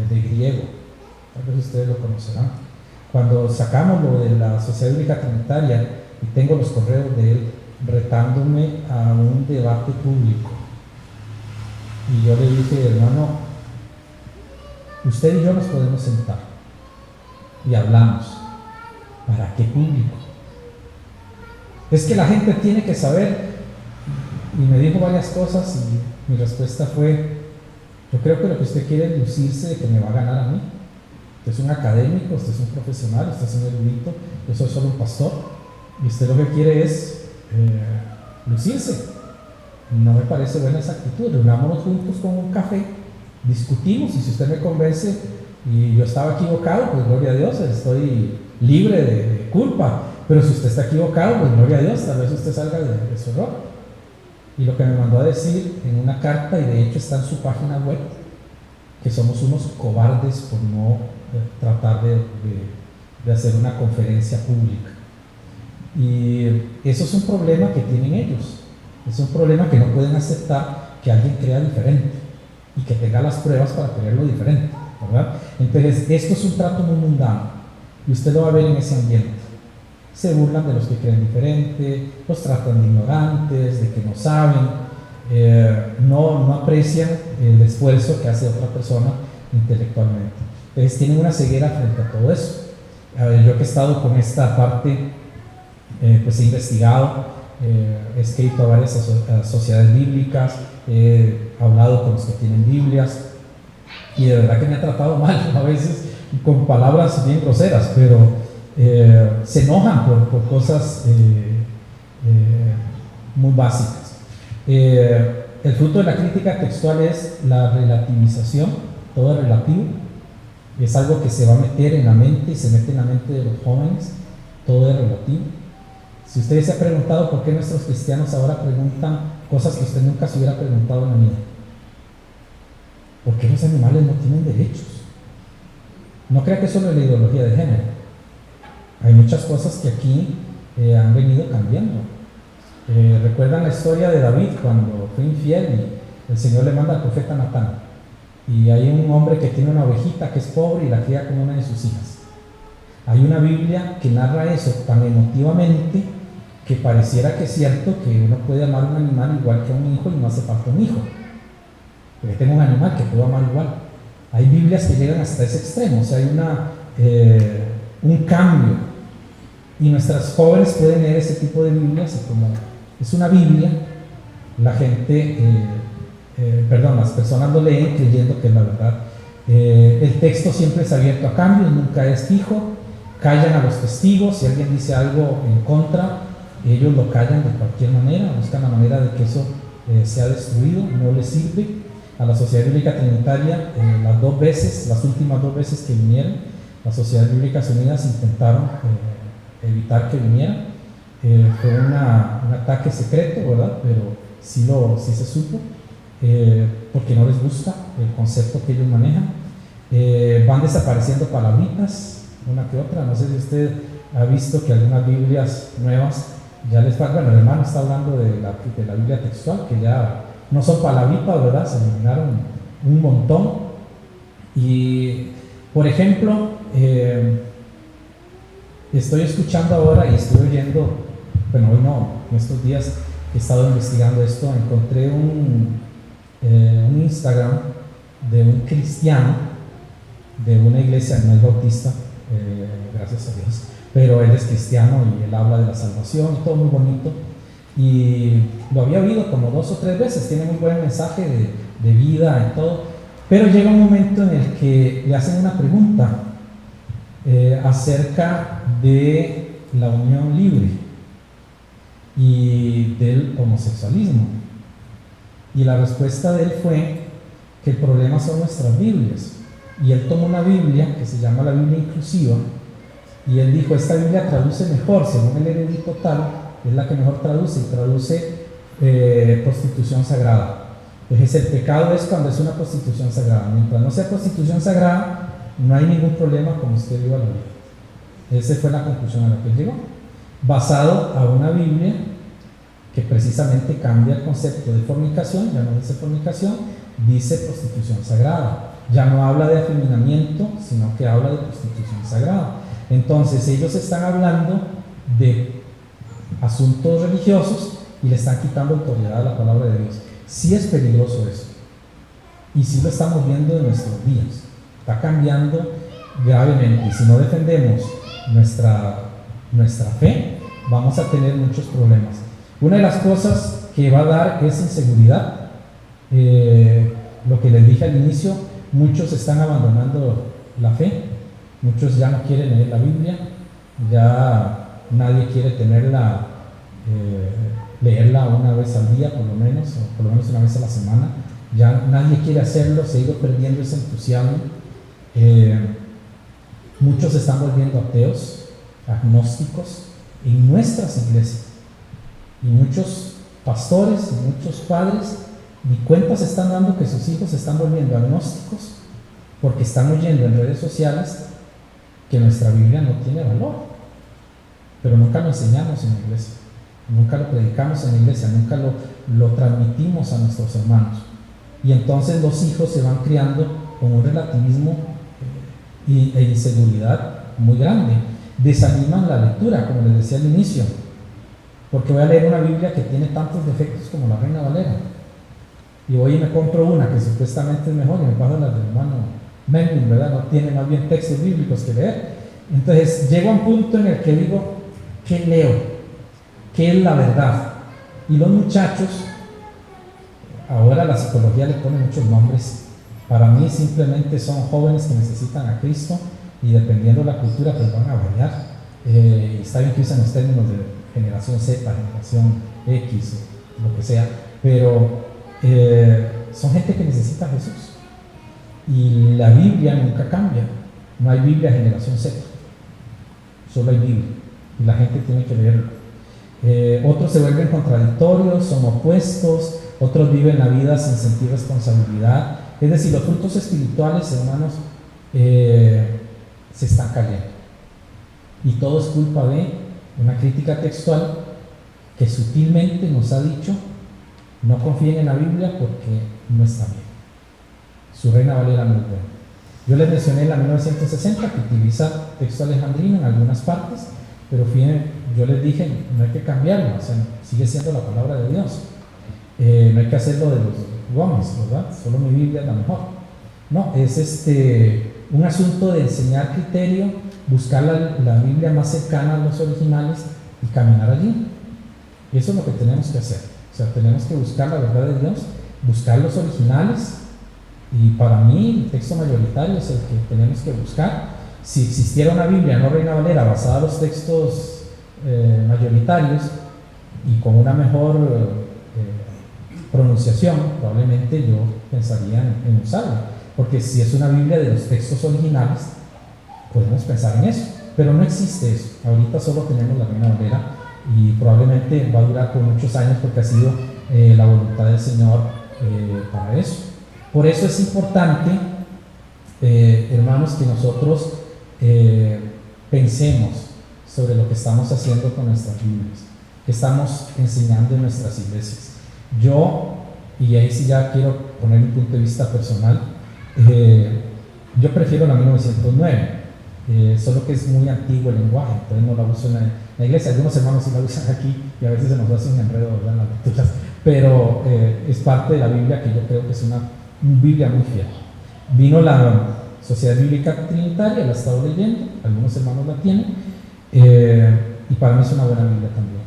Speaker 1: de griego, tal vez ustedes lo conocerán. Cuando sacamos lo de la Sociedad Bíblica Trinitaria, y tengo los correos de él retándome a un debate público, y yo le dije: hermano, usted y yo nos podemos sentar y hablamos. ¿Para qué público? Es que la gente tiene que saber. Y me dijo varias cosas, y mi respuesta fue: yo creo que lo que usted quiere es lucirse de que me va a ganar a mí. Usted es un académico, usted es un profesional, usted es un erudito, yo soy solo un pastor, y usted lo que quiere es lucirse. No me parece buena esa actitud. Reunámonos juntos con un café, discutimos, y si usted me convence y yo estaba equivocado, pues gloria a Dios, estoy libre de culpa. Pero si usted está equivocado, pues gloria a Dios, tal vez usted salga de su error. Y lo que me mandó a decir en una carta, y de hecho está en su página web, que somos unos cobardes por no tratar de hacer una conferencia pública. Y eso es un problema que tienen ellos. Es un problema que no pueden aceptar que alguien crea diferente y que tenga las pruebas para creerlo diferente, ¿verdad? Entonces, esto es un trato muy mundano, y usted lo va a ver en ese ambiente. Se burlan de los que creen diferente, los tratan de ignorantes, de que no saben, no aprecian el esfuerzo que hace otra persona intelectualmente. Entonces tienen una ceguera frente a todo eso. Yo que he estado con esta parte, pues he investigado, he escrito a varias sociedades bíblicas, he hablado con los que tienen Biblias, y de verdad que me ha tratado mal a veces, con palabras bien groseras, pero se enojan por cosas muy básicas. El fruto de la crítica textual es la relativización. Todo es relativo, es algo que se va a meter en la mente, y se mete en la mente de los jóvenes. Todo es relativo. Si usted se ha preguntado por qué nuestros cristianos ahora preguntan cosas que usted nunca se hubiera preguntado en la vida: ¿por qué los animales no tienen derechos? No crea que solo es la ideología de género. Hay muchas cosas que aquí han venido cambiando. ¿Recuerdan la historia de David cuando fue infiel y el Señor le manda al profeta Natán? Y hay un hombre que tiene una ovejita que es pobre y la cría como una de sus hijas. Hay una Biblia que narra eso tan emotivamente que pareciera que es cierto que uno puede amar a un animal igual que a un hijo, y no hace falta un hijo, porque tengo un animal que puedo amar igual. Hay Biblias que llegan hasta ese extremo, o sea, hay un cambio, y nuestras jóvenes pueden leer ese tipo de Biblias, y como es una Biblia, la gente, las personas lo leen creyendo que es la verdad. El texto siempre es abierto a cambios, nunca es fijo. Callan a los testigos. Si alguien dice algo en contra, ellos lo callan de cualquier manera, buscan la manera de que eso sea destruido. No les sirve. A la Sociedad Bíblica Trinitaria, las últimas dos veces que vinieron, las Sociedades Bíblicas Unidas intentaron evitar que vinieran. Fue un ataque secreto, ¿verdad? Pero sí se supo, porque no les gusta el concepto que ellos manejan. Van desapareciendo palabritas, una que otra. No sé si usted ha visto que algunas Biblias nuevas ya les falta. Bueno, el hermano está hablando de la Biblia textual, que ya no son palabritas, ¿verdad? Se eliminaron un montón. Y, por ejemplo, estoy escuchando ahora y estoy oyendo, bueno, hoy no, en estos días he estado investigando esto. Encontré un Instagram de un cristiano de una iglesia, no es bautista, gracias a Dios, pero él es cristiano y él habla de la salvación y todo muy bonito, y lo había oído como 2 o 3 veces. Tiene muy buen mensaje de vida y todo, pero llega un momento en el que le hacen una pregunta acerca de la unión libre, y del homosexualismo. Y la respuesta de él fue que el problema son nuestras Biblias. Y él tomó una Biblia que se llama la Biblia Inclusiva, y él dijo: esta Biblia traduce mejor, según el erudito tal, es la que mejor traduce, y traduce prostitución sagrada. Entonces el pecado es cuando es una prostitución sagrada. Mientras no sea prostitución sagrada, no hay ningún problema como usted viva la vida. Esa fue la conclusión a la que él llegó, basado a una Biblia que precisamente cambia el concepto de fornicación. Ya no dice fornicación, dice prostitución sagrada. Ya no habla de afeminamiento, sino que habla de prostitución sagrada. Entonces ellos están hablando de asuntos religiosos y le están quitando autoridad a la palabra de Dios. Sí es peligroso eso, y sí lo estamos viendo en nuestros días. Está cambiando gravemente, y si no defendemos nuestra fe, vamos a tener muchos problemas. Una de las cosas que va a dar es inseguridad. Lo que les dije al inicio, muchos están abandonando la fe, muchos ya no quieren leer la Biblia, ya nadie quiere tenerla, leerla una vez al día por lo menos, o por lo menos una vez a la semana. Ya nadie quiere hacerlo, se ha ido perdiendo ese entusiasmo. Muchos se están volviendo ateos, agnósticos en nuestras iglesias, y muchos pastores y muchos padres ni cuenta se están dando que sus hijos se están volviendo agnósticos, porque están oyendo en redes sociales que nuestra Biblia no tiene valor. Pero nunca lo enseñamos en la iglesia, nunca lo predicamos en la iglesia, nunca lo transmitimos a nuestros hermanos. Y entonces los hijos se van criando con un relativismo e inseguridad muy grande. Desaniman la lectura, como les decía al inicio, porque voy a leer una Biblia que tiene tantos defectos como la Reina Valera, y voy y me compro una que supuestamente es mejor y me paso la del hermano Melvin, ¿verdad? No tiene más bien textos bíblicos que leer. Entonces llego a un punto en el que digo: ¿qué leo? ¿Qué es la verdad? Y los muchachos, ahora la psicología le pone muchos nombres. Para mí simplemente son jóvenes que necesitan a Cristo, y dependiendo de la cultura pues van a variar. Está bien que usan los términos de generación Z, generación X, o lo que sea, pero son gente que necesita a Jesús. Y la Biblia nunca cambia. No hay Biblia generación Z, solo hay Biblia, y la gente tiene que leerlo. Otros se vuelven contradictorios, son opuestos. Otros viven la vida sin sentir responsabilidad. Es decir, los frutos espirituales, hermanos, se están cayendo, y todo es culpa de una crítica textual que sutilmente nos ha dicho: no confíen en la Biblia porque no está bien. Su Reina Valera no es buena. Yo les mencioné la 1960, que utiliza texto alejandrino en algunas partes, pero fíjense, yo les dije: no hay que cambiarlo, o sea, sigue siendo la palabra de Dios. No hay que hacerlo de los Gómez, ¿verdad? Solo mi Biblia es la mejor. No, es un asunto de enseñar criterio, buscar la Biblia más cercana a los originales y caminar allí. Y eso es lo que tenemos que hacer. O sea, tenemos que buscar la verdad de Dios, buscar los originales, y para mí el texto mayoritario es el que tenemos que buscar. Si existiera una Biblia no Reina Valera basada en los textos mayoritarios y con una mejor pronunciación, probablemente yo pensaría en usarla, porque si es una Biblia de los textos originales, podemos pensar en eso, pero no existe eso. Ahorita solo tenemos la Reina Valera, y probablemente va a durar por muchos años, porque ha sido la voluntad del Señor para eso. Por eso es importante, hermanos, que nosotros pensemos sobre lo que estamos haciendo con nuestras Biblias, que estamos enseñando en nuestras iglesias. Yo, y ahí sí ya quiero poner mi punto de vista personal, yo prefiero la 1909, solo que es muy antiguo el lenguaje, entonces no la uso en la iglesia. Algunos hermanos sí la usan aquí, y a veces se nos hace un enredo, ¿verdad?, en las lecturas, pero es parte de la Biblia que yo creo que es una Biblia muy fiel. Vino la Sociedad Bíblica Trinitaria, la he estado leyendo, algunos hermanos la tienen, y para mí es una buena Biblia también.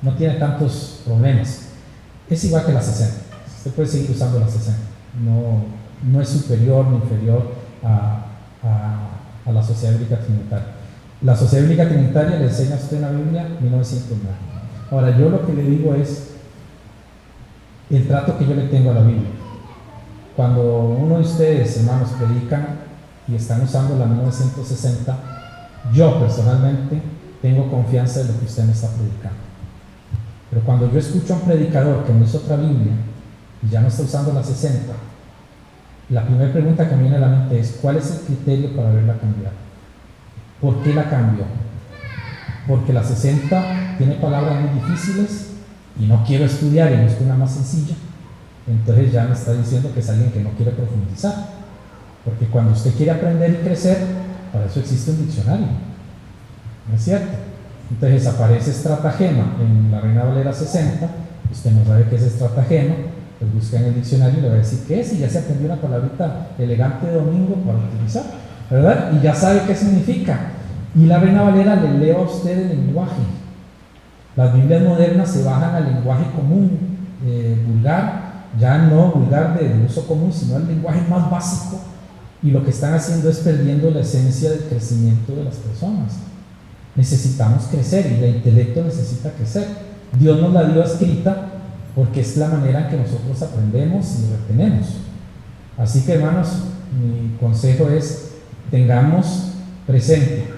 Speaker 1: No tiene tantos problemas. Es igual que la 60. Usted puede seguir usando la 60. No es superior ni inferior a la Sociedad Bíblica Trinitaria. La Sociedad Bíblica Trinitaria le enseña a usted en la Biblia 1909. Ahora, yo lo que le digo es el trato que yo le tengo a la Biblia. Cuando uno de ustedes, hermanos, predican y están usando la 1960, yo personalmente tengo confianza en lo que usted me está predicando. Pero cuando yo escucho a un predicador que no usa otra Biblia y ya no está usando la 60, la primera pregunta que me viene a la mente es: ¿cuál es el criterio para haberla cambiado? ¿Por qué la cambió? Porque la 60 tiene palabras muy difíciles y no quiero estudiar y busco una más sencilla. Entonces ya me está diciendo que es alguien que no quiere profundizar. Porque cuando usted quiere aprender y crecer, para eso existe un diccionario, ¿no es cierto? Entonces aparece estratagema en la Reina Valera 60, usted no sabe qué es estratagema, pues busca en el diccionario y le va a decir qué es, y ya se aprendió una palabrita elegante de domingo para utilizar, ¿verdad? Y ya sabe qué significa. Y la Reina Valera le lee a usted el lenguaje. Las Biblias modernas se bajan al lenguaje común, vulgar, ya no vulgar de uso común, sino al lenguaje más básico, y lo que están haciendo es perdiendo la esencia del crecimiento de las personas. Necesitamos crecer y el intelecto necesita crecer. Dios nos la dio escrita porque es la manera en que nosotros aprendemos y retenemos. Así que, hermanos, mi consejo es: tengamos presente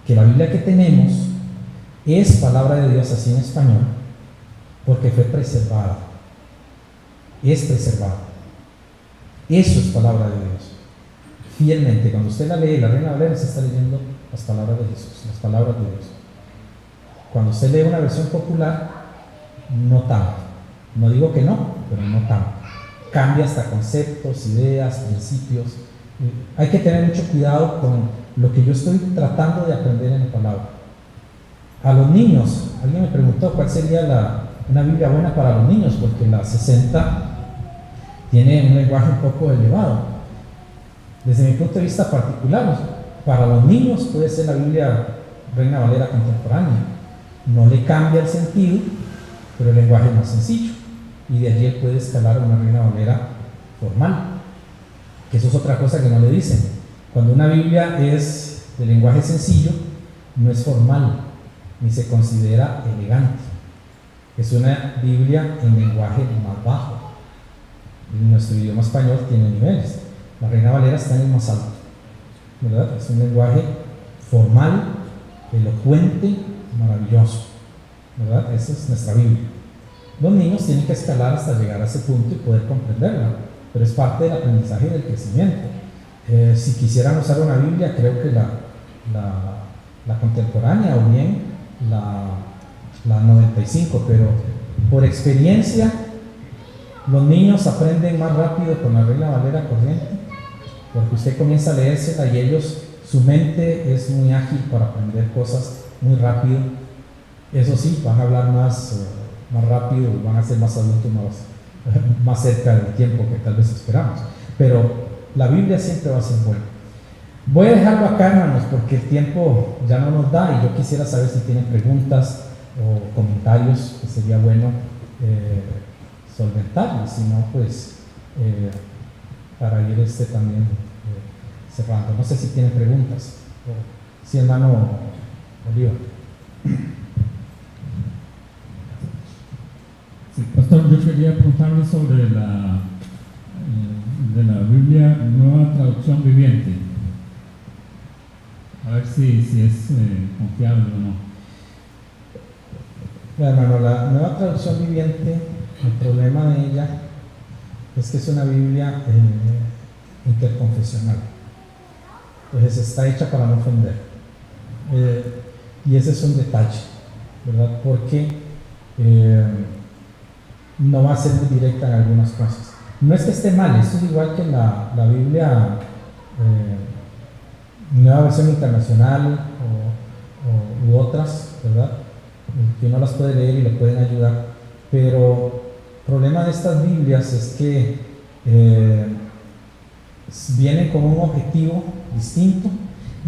Speaker 1: que la Biblia que tenemos es palabra de Dios, así en español, porque fue preservada, es preservada. Eso es palabra de Dios. Fielmente, cuando usted la lee, la Reina Valera, se está leyendo las palabras de Jesús, las palabras de Dios. Cuando usted lee una versión popular, no tanto. No digo que no, pero no tanto. Cambia hasta conceptos, ideas, principios. Hay que tener mucho cuidado con lo que yo estoy tratando de aprender en la palabra. A los niños, alguien me preguntó cuál sería una Biblia buena para los niños, porque la 60 tiene un lenguaje un poco elevado. Desde mi punto de vista particular, para los niños puede ser la Biblia Reina Valera contemporánea. No le cambia el sentido, pero el lenguaje es más sencillo. Y de allí él puede escalar a una Reina Valera formal. Que eso es otra cosa que no le dicen. Cuando una Biblia es de lenguaje sencillo, no es formal, ni se considera elegante. Es una Biblia en lenguaje más bajo. En nuestro idioma español tiene niveles. La Reina Valera está en el más alto, ¿verdad? Es un lenguaje formal, elocuente, maravilloso, ¿verdad? Esa es nuestra Biblia. Los niños tienen que escalar hasta llegar a ese punto y poder comprenderla, pero es parte del aprendizaje y del crecimiento. Si quisieran usar una Biblia, creo que la contemporánea o bien la 95, pero por experiencia los niños aprenden más rápido con la Reina Valera corriente, porque usted comienza a leérsela y ellos, su mente es muy ágil para aprender cosas muy rápido. Eso sí, van a hablar más rápido, van a ser más adultos, más cerca del tiempo que tal vez esperamos, pero la Biblia siempre va a ser buena. Voy a dejarlo acá, hermanos, porque el tiempo ya no nos da, y yo quisiera saber si tienen preguntas o comentarios, que sería bueno solventarlos, si no, pues para ir también cerrando. No sé si tienen preguntas. Sí, hermano Oliva.
Speaker 3: Sí, pastor, yo quería preguntarle sobre de la Biblia Nueva Traducción Viviente. A ver si es confiable o no.
Speaker 1: Hermano, la Nueva Traducción Viviente, el problema de ella es que es una Biblia interconfesional. Entonces está hecha para no ofender. Y ese es un detalle, ¿verdad? Porque no va a ser muy directa en algunas cosas. No es que esté mal, esto es igual que la Biblia Nueva Versión Internacional u otras, ¿verdad? Que uno las puede leer y le pueden ayudar, pero el problema de estas Biblias es que vienen con un objetivo distinto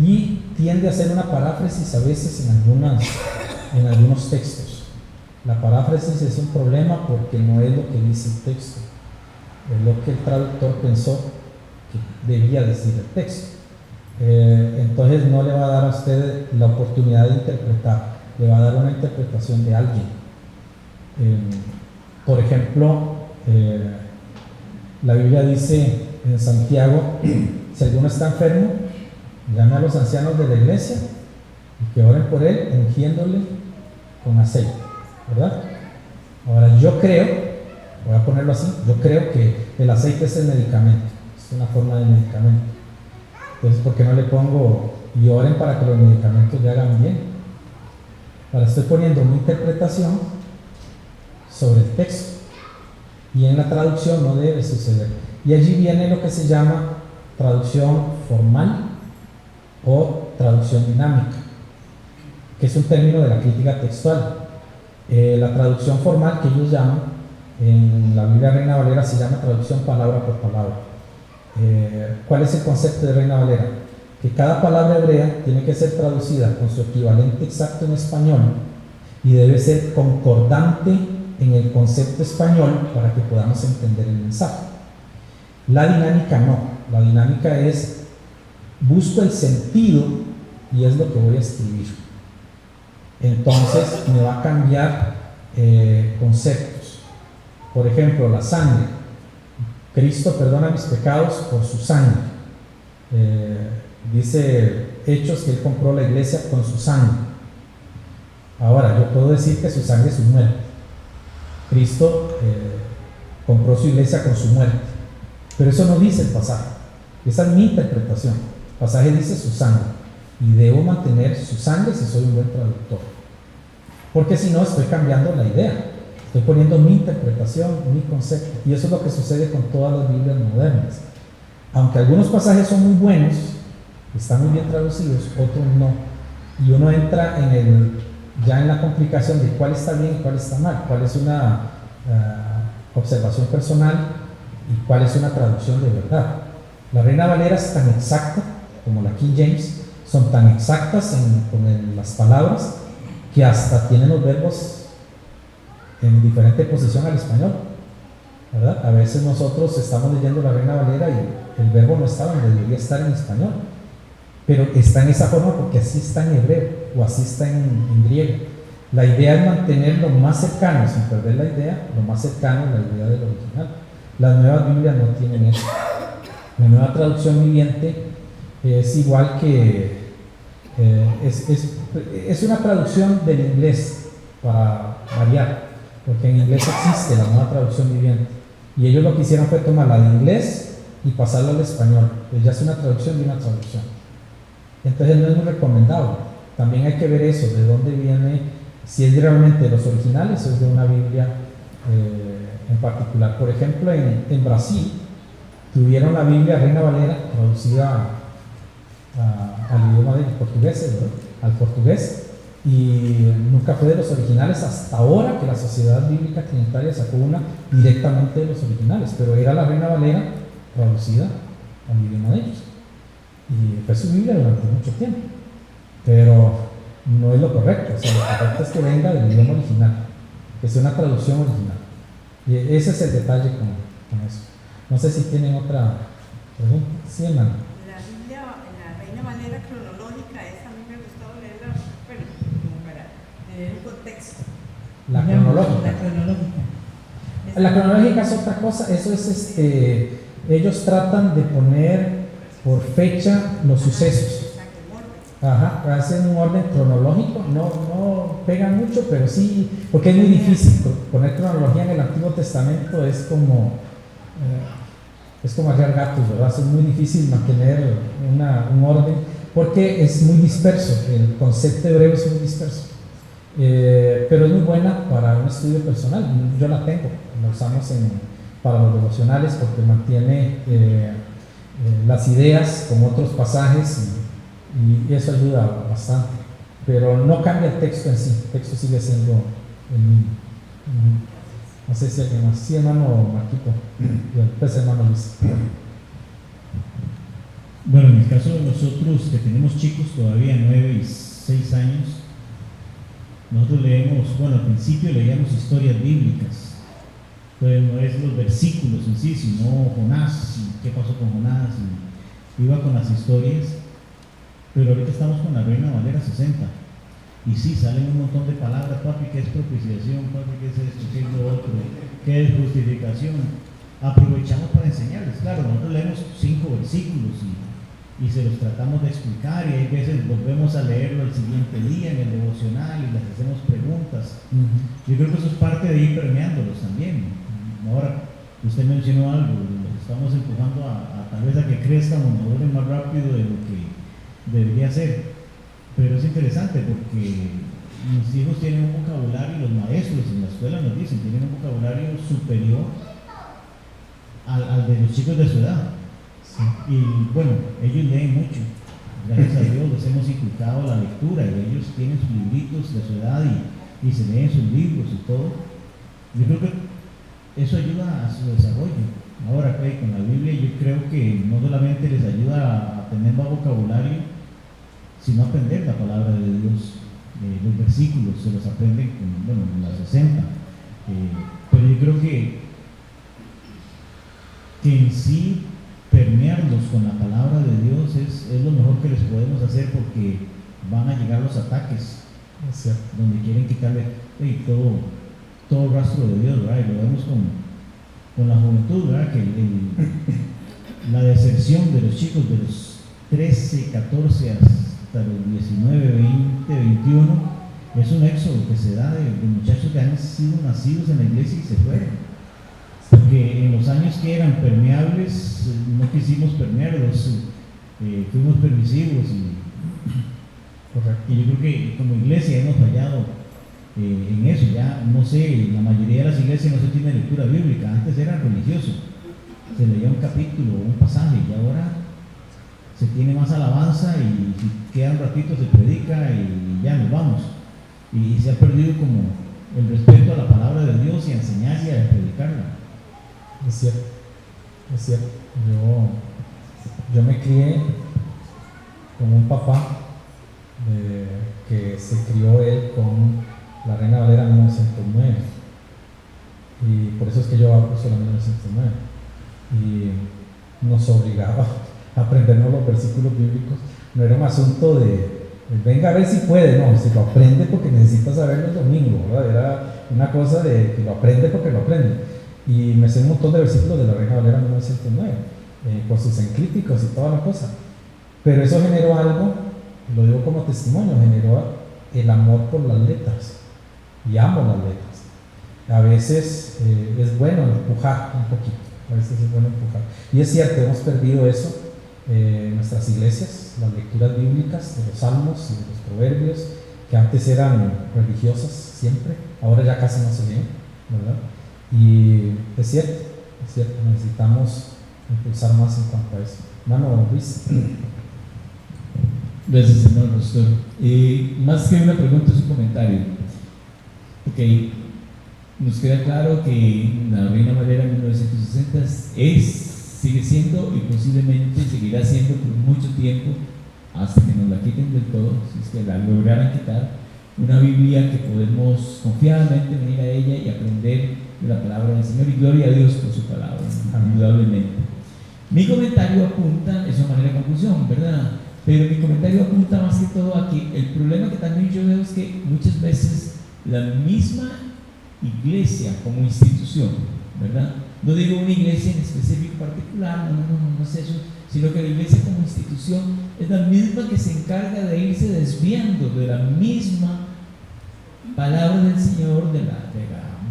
Speaker 1: y tiende a ser una paráfrasis a veces en algunos textos. La paráfrasis es un problema porque no es lo que dice el texto, es lo que el traductor pensó que debía decir el texto. Entonces no le va a dar a usted la oportunidad de interpretar. le va a dar una interpretación de alguien. Por ejemplo, la Biblia dice en Santiago, si alguno está enfermo, llame a los ancianos de la iglesia y que oren por él, ungiéndole con aceite, ¿verdad? Ahora yo creo, voy a ponerlo así, yo creo que el aceite es el medicamento, es una forma de medicamento. Entonces, ¿por qué no le pongo y oren para que los medicamentos le hagan bien? Ahora estoy poniendo mi interpretación sobre el texto, y en la traducción no debe suceder. Y allí viene lo que se llama traducción formal o traducción dinámica, que es un término de la crítica textual. La traducción formal que ellos llaman, en la Biblia Reina Valera se llama traducción palabra por palabra. ¿Cuál es el concepto de Reina Valera? Que cada palabra hebrea tiene que ser traducida con su equivalente exacto en español y debe ser concordante en el concepto español para que podamos entender el mensaje. La dinámica no, la dinámica es busco el sentido y es lo que voy a escribir. Entonces me va a cambiar conceptos. Por ejemplo, la sangre. Cristo perdona mis pecados por su sangre. Dice Hechos que Él compró la iglesia con su sangre. Ahora, yo puedo decir que su sangre es su muerte. Cristo compró su iglesia con su muerte. Pero eso no dice el pasaje. Esa es mi interpretación. El pasaje dice su sangre. Y debo mantener su sangre si soy un buen traductor. Porque si no, estoy cambiando la idea. Estoy poniendo mi interpretación, mi concepto. Y eso es lo que sucede con todas las Biblias modernas. Aunque algunos pasajes son muy buenos, están muy bien traducidos, otros no. Y uno entra ya en la complicación de cuál está bien y cuál está mal, cuál es una observación personal y cuál es una traducción de verdad. La Reina Valera es tan exacta como la King James, son tan exactas con las palabras que hasta tienen los verbos en diferente posición al español, ¿verdad? A veces nosotros estamos leyendo la Reina Valera y el verbo no está donde debería estar en español, pero está en esa forma porque así está en hebreo o así está en griego. La idea es mantener lo más cercano, sin perder la idea, lo más cercano a la idea del original. Las nuevas Biblias no tienen eso. La nueva traducción viviente es igual que es una traducción del inglés para variar, porque en inglés existe la nueva traducción viviente y ellos lo que hicieron fue tomar la de inglés y pasarla al español. Pues ya es una traducción de una traducción, entonces no es muy recomendable. También hay que ver eso, de dónde viene, si es realmente de los originales o es de una Biblia en particular. Por ejemplo, en Brasil tuvieron la Biblia Reina Valera traducida al idioma del portugués, ¿verdad? Al portugués, y nunca fue de los originales hasta ahora que la Sociedad Bíblica Trinitaria sacó una directamente de los originales, pero era la Reina Valera traducida al idioma de ellos y fue su Biblia durante mucho tiempo, pero no es lo correcto. O sea, lo correcto es que venga del idioma original, que sea una traducción original, y ese es el detalle con eso. No sé si tienen otra pregunta. Sí, hermano.
Speaker 4: La Biblia, la Reina Valera cronológica, esa a mí me gustó leerla, bueno, como para tener un contexto.
Speaker 1: La cronológica.
Speaker 4: La cronológica.
Speaker 1: La cronológica es otra cosa, eso es ellos tratan de poner por fecha los sucesos. Ajá, hacen un orden cronológico, no pegan mucho, pero sí, porque es muy difícil poner cronología en el Antiguo Testamento, es como arriar gatos, ¿verdad? Es muy difícil mantener un orden, porque es muy disperso, el concepto hebreo es muy disperso. Pero es muy buena para un estudio personal. Yo la tengo, la usamos para los devocionales porque mantiene las ideas con otros pasajes y eso ayuda bastante, pero no cambia el texto en sí, el texto sigue siendo el mismo. No sé si alguien más. Sí, hermano Marquito, después hermano Luis.
Speaker 5: Bueno, en el caso de nosotros que tenemos chicos todavía 9 y 6 años, nosotros leemos, bueno, al principio leíamos historias bíblicas, pero no es los versículos en sí, sino Jonás, y qué pasó con Jonás, y iba con las historias, pero ahorita estamos con la Reina Valera 60, Y sí, salen un montón de palabras, papi, ¿qué es propiciación? Papi, ¿qué es esto? ¿Qué es lo otro? ¿Qué es justificación? Aprovechamos para enseñarles. Claro, nosotros leemos 5 versículos y se los tratamos de explicar, y hay veces volvemos a leerlo el siguiente día en el devocional y les hacemos preguntas. Yo creo que eso es parte de ir permeándolos también. Ahora, usted mencionó algo, los estamos empujando a tal vez a que crezcan o maduren más rápido de lo que debería ser. Pero es interesante porque mis hijos tienen un vocabulario, los maestros en la escuela nos dicen, tienen un vocabulario superior al de los chicos de su edad. Sí. Y bueno, ellos leen mucho, gracias a Dios les hemos inculcado la lectura y ellos tienen sus libritos de su edad y se leen sus libros y todo. Yo creo que eso ayuda a su desarrollo. Ahora, con la Biblia yo creo que no solamente les ayuda a tener más vocabulario, sino aprender la palabra de Dios. Los versículos se los aprenden con las 60. Pero yo creo que en sí permearlos con la palabra de Dios es lo mejor que les podemos hacer, porque van a llegar los ataques donde quieren quitarle todo rastro de Dios, ¿verdad? Y lo vemos con la juventud, ¿verdad? Que la deserción de los chicos de los 13, 14 hasta los 19, 20, 21 es un éxodo que se da de muchachos que han sido nacidos en la iglesia y se fueron. Porque en los años que eran permeables, no quisimos permearlos, fuimos permisivos y yo creo que como iglesia hemos fallado en eso. Ya no sé, la mayoría de las iglesias no se tiene lectura bíblica. Antes era religioso, se leía un capítulo o un pasaje, y ahora se tiene más alabanza y si queda un ratito se predica y ya nos vamos. Y se ha perdido como el respeto a la palabra de Dios y a enseñar y a predicarla.
Speaker 1: Es cierto, es cierto. Yo me crié con un papá que se crió él con la Reina Valera 1909, y por eso es que yo hablo solo 1909, y nos obligaba a aprendernos los versículos bíblicos. No era un asunto de venga a ver si puede, no, si lo aprende porque necesita saberlo el domingo, ¿verdad? Era una cosa de que lo aprende porque lo aprende. Y me sé un montón de versículos de la Reina Valera 1909, con sus enclíticos y toda la cosa. Pero eso generó algo, lo digo como testimonio, generó el amor por las letras. Y amo las letras. A veces es bueno empujar un poquito, a veces es bueno empujar. Y es cierto, hemos perdido eso en nuestras iglesias, las lecturas bíblicas de los salmos y de los proverbios, que antes eran religiosas siempre, ahora ya casi no se leen, ¿verdad? Y es cierto, necesitamos impulsar más en cuanto a eso. Hermano Luis.
Speaker 6: Gracias, hermano pastor. Más que una pregunta, es un comentario. Ok, nos queda claro que la Reina Valera 1960 sigue siendo y posiblemente seguirá siendo por mucho tiempo, hasta que nos la quiten del todo, si es que la lograran quitar, una Biblia que podemos confiadamente venir a ella y aprender de la palabra del Señor, y gloria a Dios por su palabra, indudablemente. Mi comentario apunta, es una manera de conclusión, ¿verdad? Pero mi comentario apunta más que todo a que el problema que también yo veo es que muchas veces la misma iglesia como institución, ¿verdad? No digo una iglesia en específico particular, no es eso, sino que la iglesia como institución es la misma que se encarga de irse desviando de la misma palabra del Señor, de la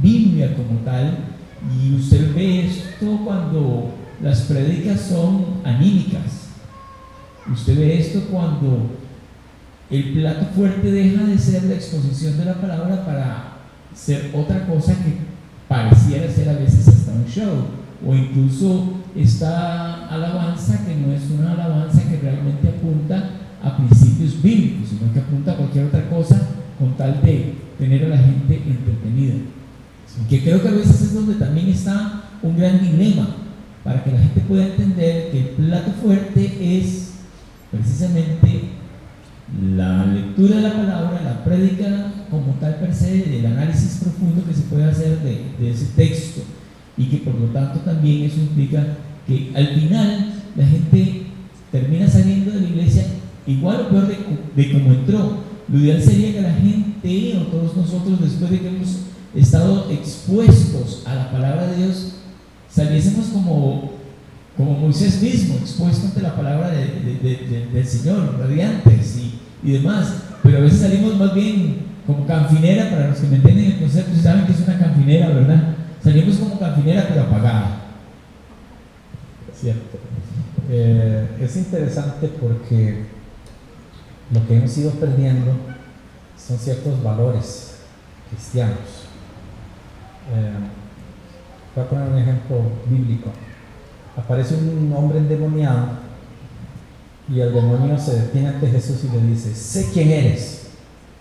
Speaker 6: Biblia como tal. Y usted ve esto cuando las prédicas son anímicas, usted ve esto cuando el plato fuerte deja de ser la exposición de la palabra para ser otra cosa que pareciera ser a veces hasta un show, o incluso esta alabanza que no es una alabanza que realmente apunta a principios bíblicos, sino que apunta a cualquier otra cosa con tal de tener a la gente entretenida. Que creo que a veces es donde también está un gran dilema, para que la gente pueda entender que el plato fuerte es precisamente la lectura de la palabra, la prédica como tal per se, el análisis profundo que se puede hacer de ese texto, y que por lo tanto también eso implica que al final la gente termina saliendo de la iglesia igual o peor de como entró, lo ideal sería que la gente o todos nosotros, después de que hemos estado expuestos a la palabra de Dios, saliésemos como Moisés mismo, expuesto ante la palabra del Señor, radiantes y demás. Pero a veces salimos más bien como canfinera, para los que me entienden el concepto, si saben que es una canfinera, ¿verdad? Salimos como canfinera pero apagada.
Speaker 1: Cierto. Es interesante porque lo que hemos ido perdiendo son ciertos valores cristianos. Voy a poner un ejemplo bíblico. Aparece un hombre endemoniado y el demonio se detiene ante Jesús y le dice: sé quién eres,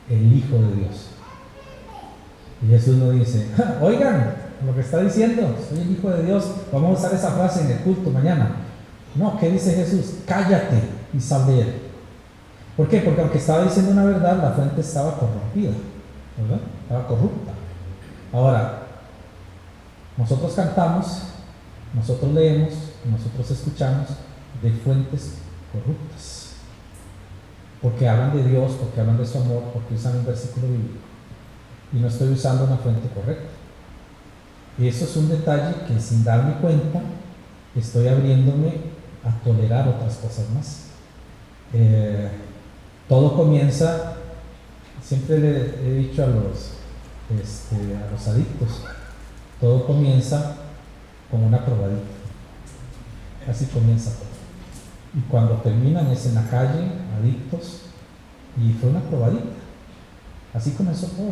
Speaker 1: el Hijo de Dios. Y Jesús no dice: oigan lo que está diciendo, soy el Hijo de Dios, vamos a usar esa frase en el culto mañana. No, ¿qué dice Jesús? Cállate y sal de él. ¿Por qué? Porque aunque estaba diciendo una verdad, la fuente estaba corrompida, ¿verdad? Estaba corrupta. Ahora, nosotros cantamos, nosotros leemos, nosotros escuchamos de fuentes corruptas, porque hablan de Dios, porque hablan de su amor, porque usan un versículo bíblico, y no estoy usando una fuente correcta. Y eso es un detalle que, sin darme cuenta, estoy abriéndome a tolerar otras cosas más. Todo comienza, siempre le he dicho a los adictos, todo comienza con una probadita. Así comienza todo. Y cuando terminan es en la calle, adictos, y fue una probadita. Así comenzó todo.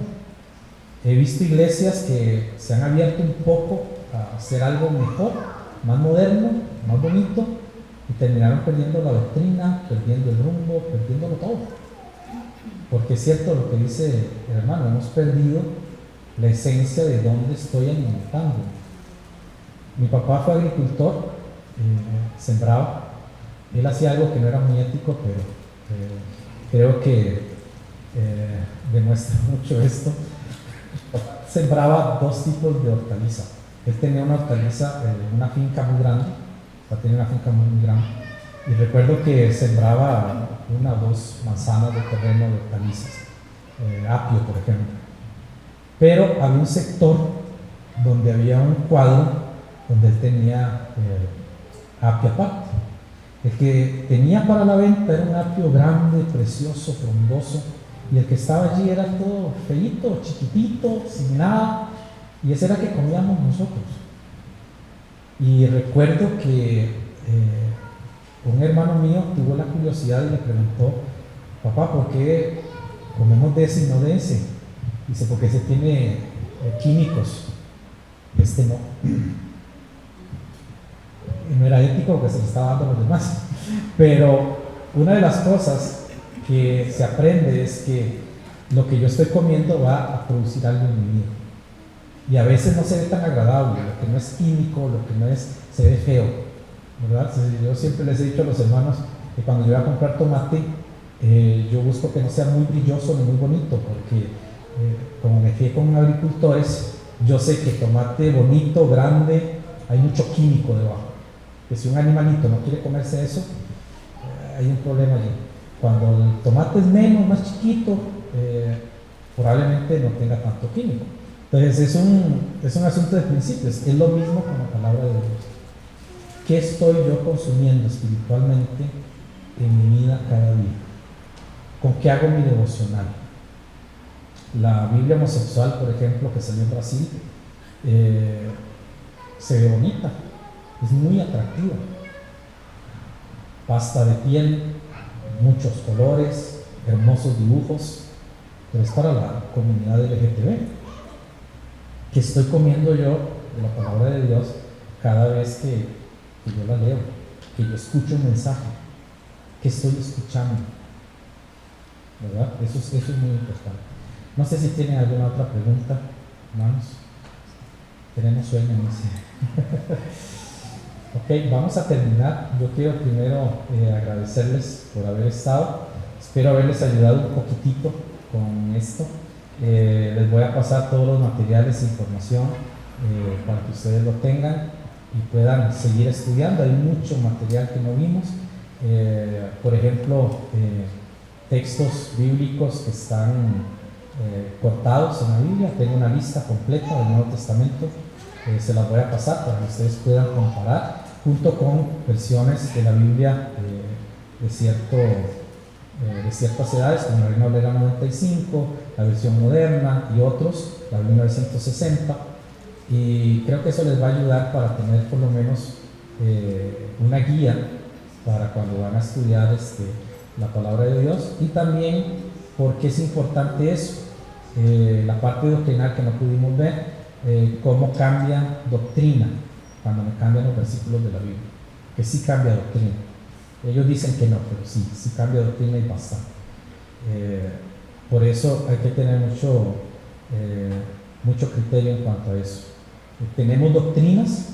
Speaker 1: He visto iglesias que se han abierto un poco a hacer algo mejor, más moderno, más bonito, y terminaron perdiendo la doctrina, perdiendo el rumbo, perdiéndolo todo. Porque es cierto lo que dice el hermano, hemos perdido la esencia de dónde estoy alimentando. Mi papá fue agricultor, sembraba. Él hacía algo que no era muy ético, pero creo que demuestra mucho esto. Sembraba dos tipos de hortaliza. Él tenía una hortaliza, una finca muy grande, tenía una finca muy grande, y recuerdo que sembraba 1 o 2 manzanas de terreno de hortalizas, apio por ejemplo. Pero había un sector donde había un cuadro donde él tenía apio aparte. El que tenía para la venta era un apio grande, precioso, frondoso, y el que estaba allí era todo feíto, chiquitito, sin nada, y ese era el que comíamos nosotros. Y recuerdo que un hermano mío tuvo la curiosidad y le preguntó: papá, ¿por qué comemos de ese y no de ese? Dice: porque ese tiene químicos, este no. Y no era ético porque se le estaba dando a los demás. Pero una de las cosas que se aprende es que lo que yo estoy comiendo va a producir algo en mi vida. Y a veces no se ve tan agradable, lo que no es químico, lo que no es, se ve feo, ¿verdad? Yo siempre les he dicho a los hermanos que cuando yo voy a comprar tomate, yo busco que no sea muy brilloso ni muy bonito, porque como me fui con agricultores, yo sé que tomate bonito, grande, hay mucho químico debajo. Que si un animalito no quiere comerse eso, hay un problema allí. Cuando el tomate es menos, más chiquito, probablemente no tenga tanto químico. Entonces es un asunto de principios. Es lo mismo con la palabra de Dios. ¿Qué estoy yo consumiendo espiritualmente en mi vida cada día? ¿Con qué hago mi devocional? La Biblia homosexual, por ejemplo, que salió en Brasil, se ve bonita, es muy atractiva. Pasta de piel, muchos colores, hermosos dibujos, pero es para la comunidad LGTB. ¿Qué estoy comiendo yo de la palabra de Dios cada vez que yo la leo, que yo escucho un mensaje? ¿Qué estoy escuchando? ¿Verdad? Eso es muy importante. No sé si tienen alguna otra pregunta, hermanos. Tenemos sueño, no sé. Ok, vamos a terminar. Yo quiero primero agradecerles por haber estado. Espero haberles ayudado un poquitito con esto. Les voy a pasar todos los materiales e información para que ustedes lo tengan y puedan seguir estudiando. Hay mucho material que no vimos. Por ejemplo, textos bíblicos que están cortados en la Biblia. Tengo una lista completa del Nuevo Testamento, se las voy a pasar para que ustedes puedan comparar, junto con versiones de la Biblia de ciertas edades, como la Reina Valera 95, la versión moderna y otros, la 1960, y creo que eso les va a ayudar para tener por lo menos una guía para cuando van a estudiar la palabra de Dios, y también porque es importante eso, la parte doctrinal que no pudimos ver, cómo cambia doctrina cuando me cambian los versículos de la Biblia, que sí cambia doctrina. Ellos dicen que no, pero sí cambia doctrina y bastante. Por eso hay que tener mucho criterio en cuanto a eso. Tenemos doctrinas,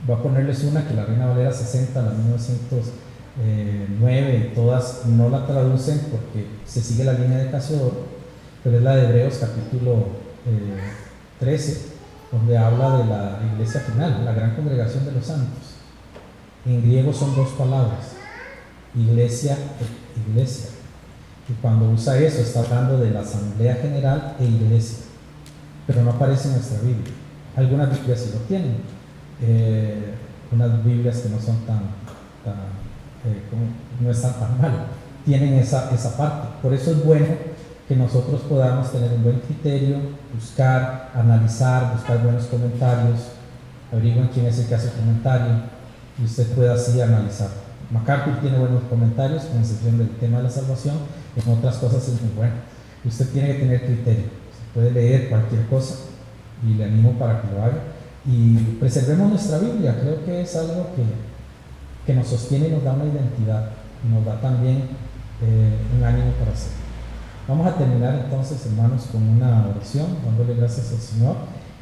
Speaker 1: voy a ponerles una que la Reina Valera 60, la 1909, y todas no la traducen porque se sigue la línea de Casiodoro, pero es la de Hebreos capítulo 13, donde habla de la iglesia final, la gran congregación de los santos. En griego son dos palabras, iglesia e iglesia. Y cuando usa eso está hablando de la asamblea general e iglesia, pero no aparece en nuestra Biblia. Algunas Biblias sí lo tienen, unas Biblias que no son no están tan mal, tienen esa parte. Por eso es bueno que nosotros podamos tener un buen criterio, buscar, analizar, buscar buenos comentarios, averigüen quién es el que hace el comentario y usted pueda así analizar. MacArthur tiene buenos comentarios, con excepción del tema de la salvación, en otras cosas es muy bueno. Usted tiene que tener criterio, se puede leer cualquier cosa y le animo para que lo haga. Y preservemos nuestra Biblia, creo que es algo que nos sostiene y nos da una identidad y nos da también un ánimo para hacerlo. Vamos a terminar entonces, hermanos, con una oración, dándole gracias al Señor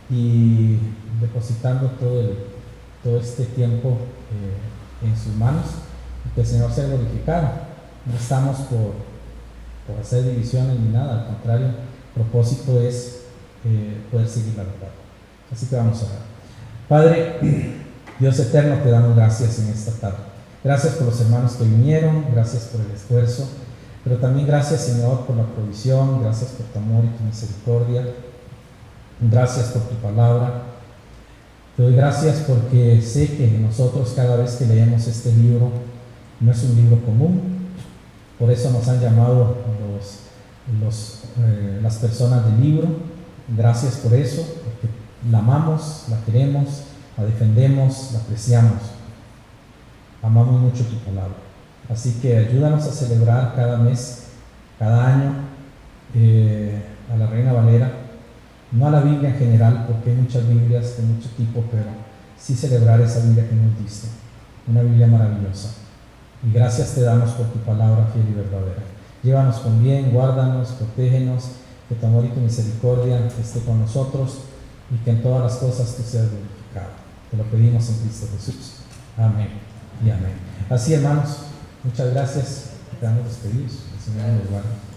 Speaker 1: y depositando todo este tiempo en sus manos, y que el Señor sea glorificado. No estamos por hacer divisiones ni nada, al contrario, el propósito es poder seguir la verdad. Así que vamos a orar. Padre, Dios eterno, te damos gracias en esta tarde. Gracias por los hermanos que vinieron, gracias por el esfuerzo, pero también gracias, Señor, por la provisión, gracias por tu amor y tu misericordia, gracias por tu palabra. Te doy gracias porque sé que nosotros cada vez que leemos este libro no es un libro común, por eso nos han llamado las personas del libro. Gracias por eso, porque la amamos, la queremos, la defendemos, la apreciamos. Amamos mucho tu palabra. Así que ayúdanos a celebrar cada mes, cada año, a la Reina Valera, no a la Biblia en general, porque hay muchas Biblias de mucho tipo, pero sí celebrar esa Biblia que nos diste, una Biblia maravillosa. Y gracias te damos por tu palabra fiel y verdadera. Llévanos con bien, guárdanos, protégenos, que tu amor y tu misericordia esté con nosotros y que en todas las cosas tú seas glorificado. Te lo pedimos en Cristo Jesús. Amén y amén. Así, hermanos, muchas gracias. Quedamos despedidos. El Señor nos guarde.